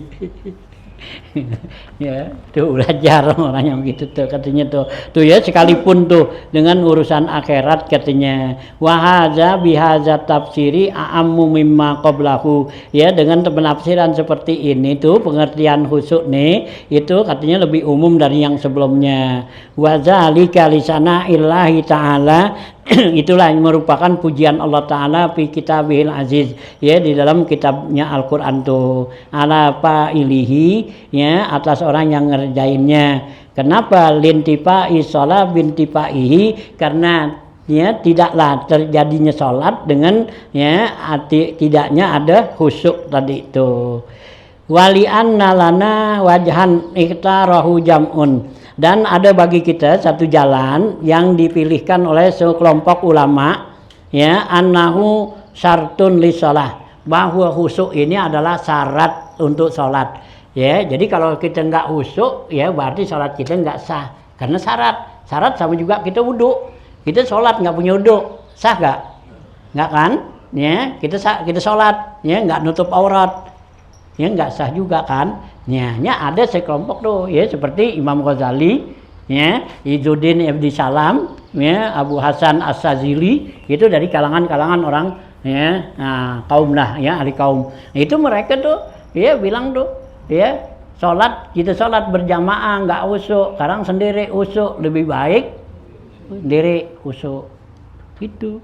Ya, tuh belajar orang yang begitu tuh katanya tuh ya sekalipun tuh dengan urusan akhirat katanya wa hadza bihaza tafsiri a'ammu mimma qablahu, ya dengan penafsiran seperti ini tuh pengertian khusyuk nih itu katanya lebih umum dari yang sebelumnya. Wa zalika lisana illahi ta'ala itulah yang merupakan pujian Allah Ta'ala fi kitabihil aziz, ya di dalam kitabnya Al-Quran tuh ala fa'ilihi, ya atas orang yang ngerjainnya. Kenapa lintifa'i sholat bintifaihi, karena ya tidaklah terjadinya sholat dengan ya tidaknya ada khusyuk tadi itu. Wali anna lana wajhan iktarahu jam'un, dan ada bagi kita satu jalan yang dipilihkan oleh sekelompok ulama, ya annahu syartun li shalah, bahwa khusyuk ini adalah syarat untuk sholat, ya jadi kalau kita nggak khusyuk ya berarti sholat kita nggak sah, karena syarat sama juga kita wudhu, kita sholat nggak punya wudhu sah nggak kan, ya kita sholat ya nggak nutup aurat ya nggak sah juga kan. Ya ada sekelompok tuh ya seperti Imam Ghazali, ya Izzuddin Ibn Salam, ya Abu Hasan As-Sazili, itu dari kalangan orang ya kaum lah ya ahli kaum. Itu mereka tuh ya bilang tuh ya kita sholat berjamaah nggak khusyuk, sekarang sendiri khusyuk, lebih baik sendiri khusyuk gitu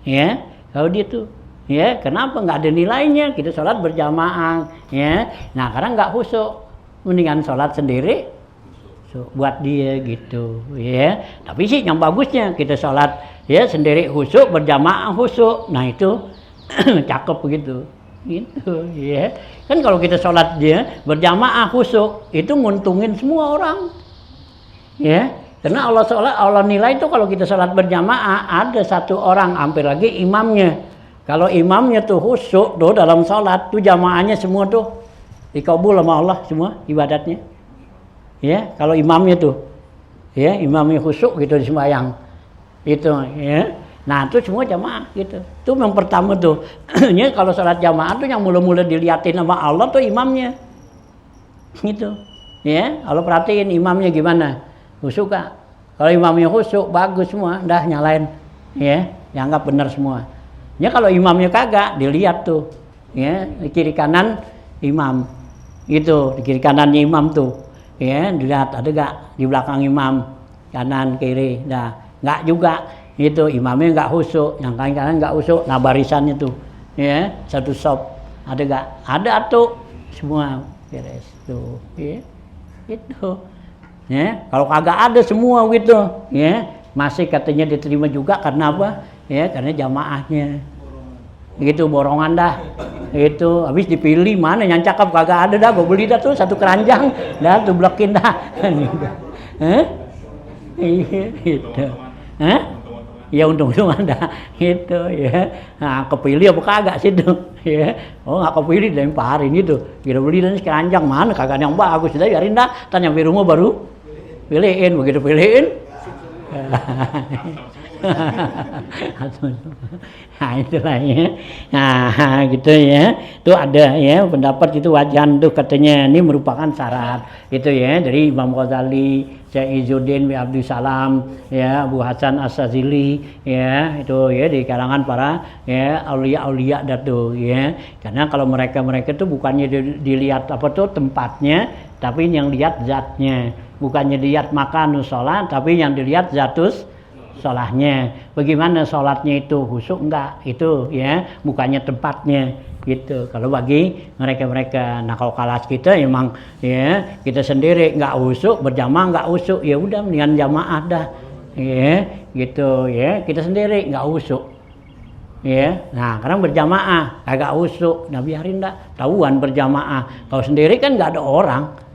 ya. Kalau dia tuh ya kenapa nggak ada nilainya kita sholat berjamaah ya. Nah karena nggak khusyuk, mendingan sholat sendiri khusyuk buat dia gitu ya. Tapi sih yang bagusnya kita sholat ya sendiri khusyuk, berjamaah khusyuk. Nah itu cakep begitu gitu ya. Kan kalau kita sholat dia berjamaah khusyuk itu nguntungin semua orang ya. Karena Allah nilai itu kalau kita sholat berjamaah ada satu orang, hampir lagi imamnya. Kalau imamnya tuh khusyuk tuh dalam sholat tuh jamaahnya semua tuh dikabul sama Allah semua ibadatnya. Ya, kalau imamnya tuh, ya imamnya khusyuk gitu di sembahyang, itu, ya. Nah itu semua jamaah gitu. Itu yang pertama tuh. Ya kalau sholat jamaah tuh yang mula-mula diliatin sama Allah tuh imamnya, gitu. Ya, kalau perhatiin imamnya gimana, khusyuk gak? Kalau imamnya khusyuk bagus semua, dah nyalain, ya, dianggap benar semua. Ya kalau imamnya kagak, dilihat tuh, ya di kiri kanan imam, itu di kiri kanannya imam tuh. Ya, dilihat ada gak di belakang imam kanan kiri, dah nggak juga itu imamnya nggak khusyuk, yang kanan nggak khusyuk, nah barisannya tuh, ya satu sop ada gak? Ada tuh semua beres tuh, ya itu, ya kalau kagak ada semua gitu, ya masih katanya diterima juga karena apa? Ya karena jamaahnya, gitu borongan dah. Itu habis dipilih mana yang cakep kagak ada dah, gue beli dah tuh satu keranjang dah tuh blokin dah. Gitu. Ya untung-untungan dah gitu ya. Nah kepilih apa kagak sih tuh ya. Oh nggak kepilih lemparin gitu. Kita beli dan keranjang mana kagak yang bagus, dah biarin dah, tanya di rumah baru pilihin, begitu pilihin. Nah itulah ya. Nah gitu ya. Itu ada ya pendapat itu wajan tuh katanya ini merupakan syarat itu ya dari Imam Ghazali, Syekh Izzuddin bin Abdul Salam, ya Abu Hasan As-Sazili, ya itu ya di kalangan para ya aulia-aulia datu ya. Karena kalau mereka itu bukannya dilihat apa tuh tempatnya, tapi yang lihat zatnya. Bukannya dilihat makanu sholat, tapi yang dilihat zatus sholatnya. Bagaimana sholatnya itu khusyuk enggak? Itu ya bukannya tempatnya gitu. Kalau bagi mereka, nah kalau kelas kita emang ya kita sendiri nggak khusyuk, berjamaah nggak khusyuk, ya udah mendingan jamaah dah, ya gitu ya kita sendiri nggak khusyuk, ya. Nah karena berjamaah agak khusyuk, nah biarin dah, tahuan berjamaah. Kalau sendiri kan nggak ada orang.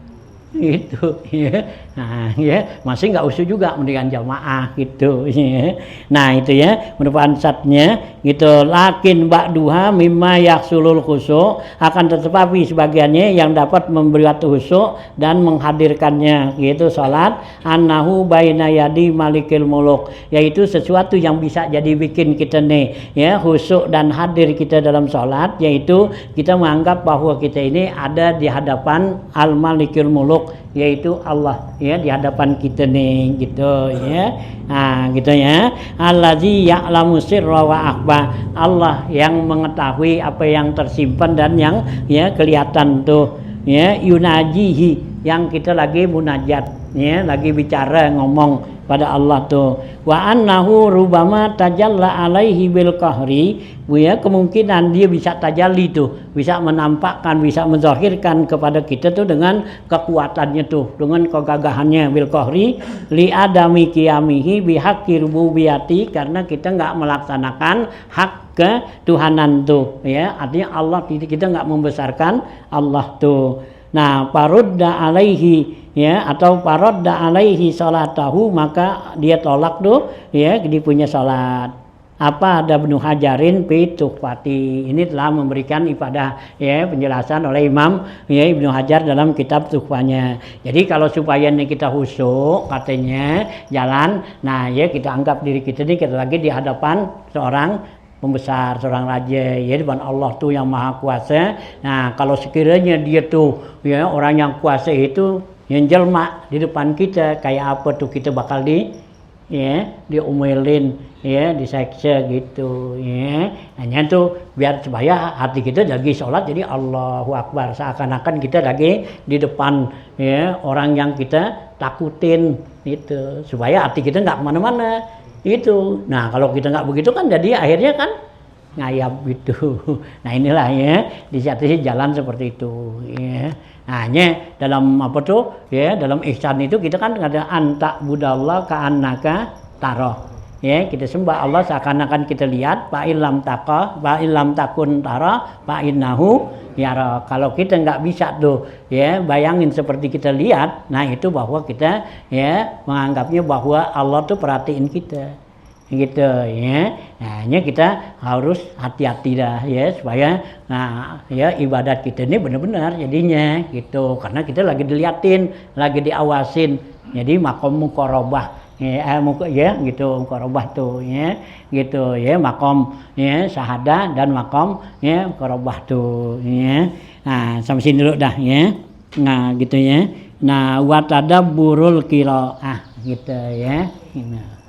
Itu ya. Nah ya masih nggak usul juga mendingan jamaah gitu ya. Nah itu ya merupakan satnya gitu. Lakin ba'duha mimma yaksulul khusyuk, akan tetapi sebagiannya yang dapat membuat khusyuk dan menghadirkannya gitu salat annahu baina yadi malikil muluk, yaitu sesuatu yang bisa jadi bikin kita nih ya khusyuk dan hadir kita dalam salat, yaitu kita menganggap bahwa kita ini ada di hadapan al malikil muluk, yaitu Allah ya di hadapan kita nih gitu ya. Nah gitu ya, allazi ya'lamu sirra wa akhfa, Allah yang mengetahui apa yang tersimpan dan yang ya kelihatan tuh ya. Yunajihi, yang kita lagi munajat ya, lagi bicara ngomong pada Allah tuh. Wa annahu rubama tajalla alaihi bil qahri, ya kemungkinan dia bisa tajalli tuh, bisa menampakkan, bisa menzahirkan kepada kita tuh dengan kekuatannya tuh, dengan kegagahannya bil qahri li adami qiyamihi bihaqqi rububiyati, karena kita enggak melaksanakan hak ketuhanan tuh ya. Artinya Allah, kita enggak membesarkan Allah tuh. Nah parudda alaihi ya, atau parodda alaihi salatahu, maka dia tolak tuh ya dia punya salat. Apa ada Ibnu Hajarin fi Tuhfati, ini telah memberikan ibadah ya penjelasan oleh Imam ya Ibnu Hajar dalam kitab Tuhfanya. Jadi kalau supaya nih kita khusyuk katanya jalan, nah ya kita anggap diri kita ini kita lagi di hadapan seorang pembesar, seorang raja ya di depan Allah tuh yang maha kuasa. Nah kalau sekiranya dia tuh ya orang yang kuasa itu yang jelma di depan kita, kayak apa tuh kita bakal diomelin ya, diseksa gitu ya. Hanya tuh biar supaya hati kita lagi sholat jadi Allahu Akbar, seakan-akan kita lagi di depan ya orang yang kita takutin itu, supaya hati kita nggak kemana-mana itu. Nah kalau kita nggak begitu kan jadi akhirnya kan ngayap gitu. Nah inilah ya disatisi jalan seperti itu ya. Nah dalam apa tuh ya dalam ihsan itu kita kan ada anta budallah ka annaka taro. Ya, kita sembah Allah seakan-akan kita lihat, fa illam taqa, fa illam takun tara, fa innahu yara. Kalau kita nggak bisa tuh, ya bayangin seperti kita lihat, nah itu bahwa kita ya menganggapnya bahwa Allah tuh perhatiin kita, gitu ya. Nah, kita harus hati-hati dah ya supaya nah ya ibadat kita ini benar-benar jadinya gitu, karena kita lagi diliatin, lagi diawasin, jadi makom muqarabah. Ya gitu muqarabah tuh ya gitu ya makom ya syahadah dan makom ya muqarabah tuh ya. Nah sampai sini dulu dah ya. Nah gitu ya. Nah wa tadabburul qiraah gitu ya. Nah.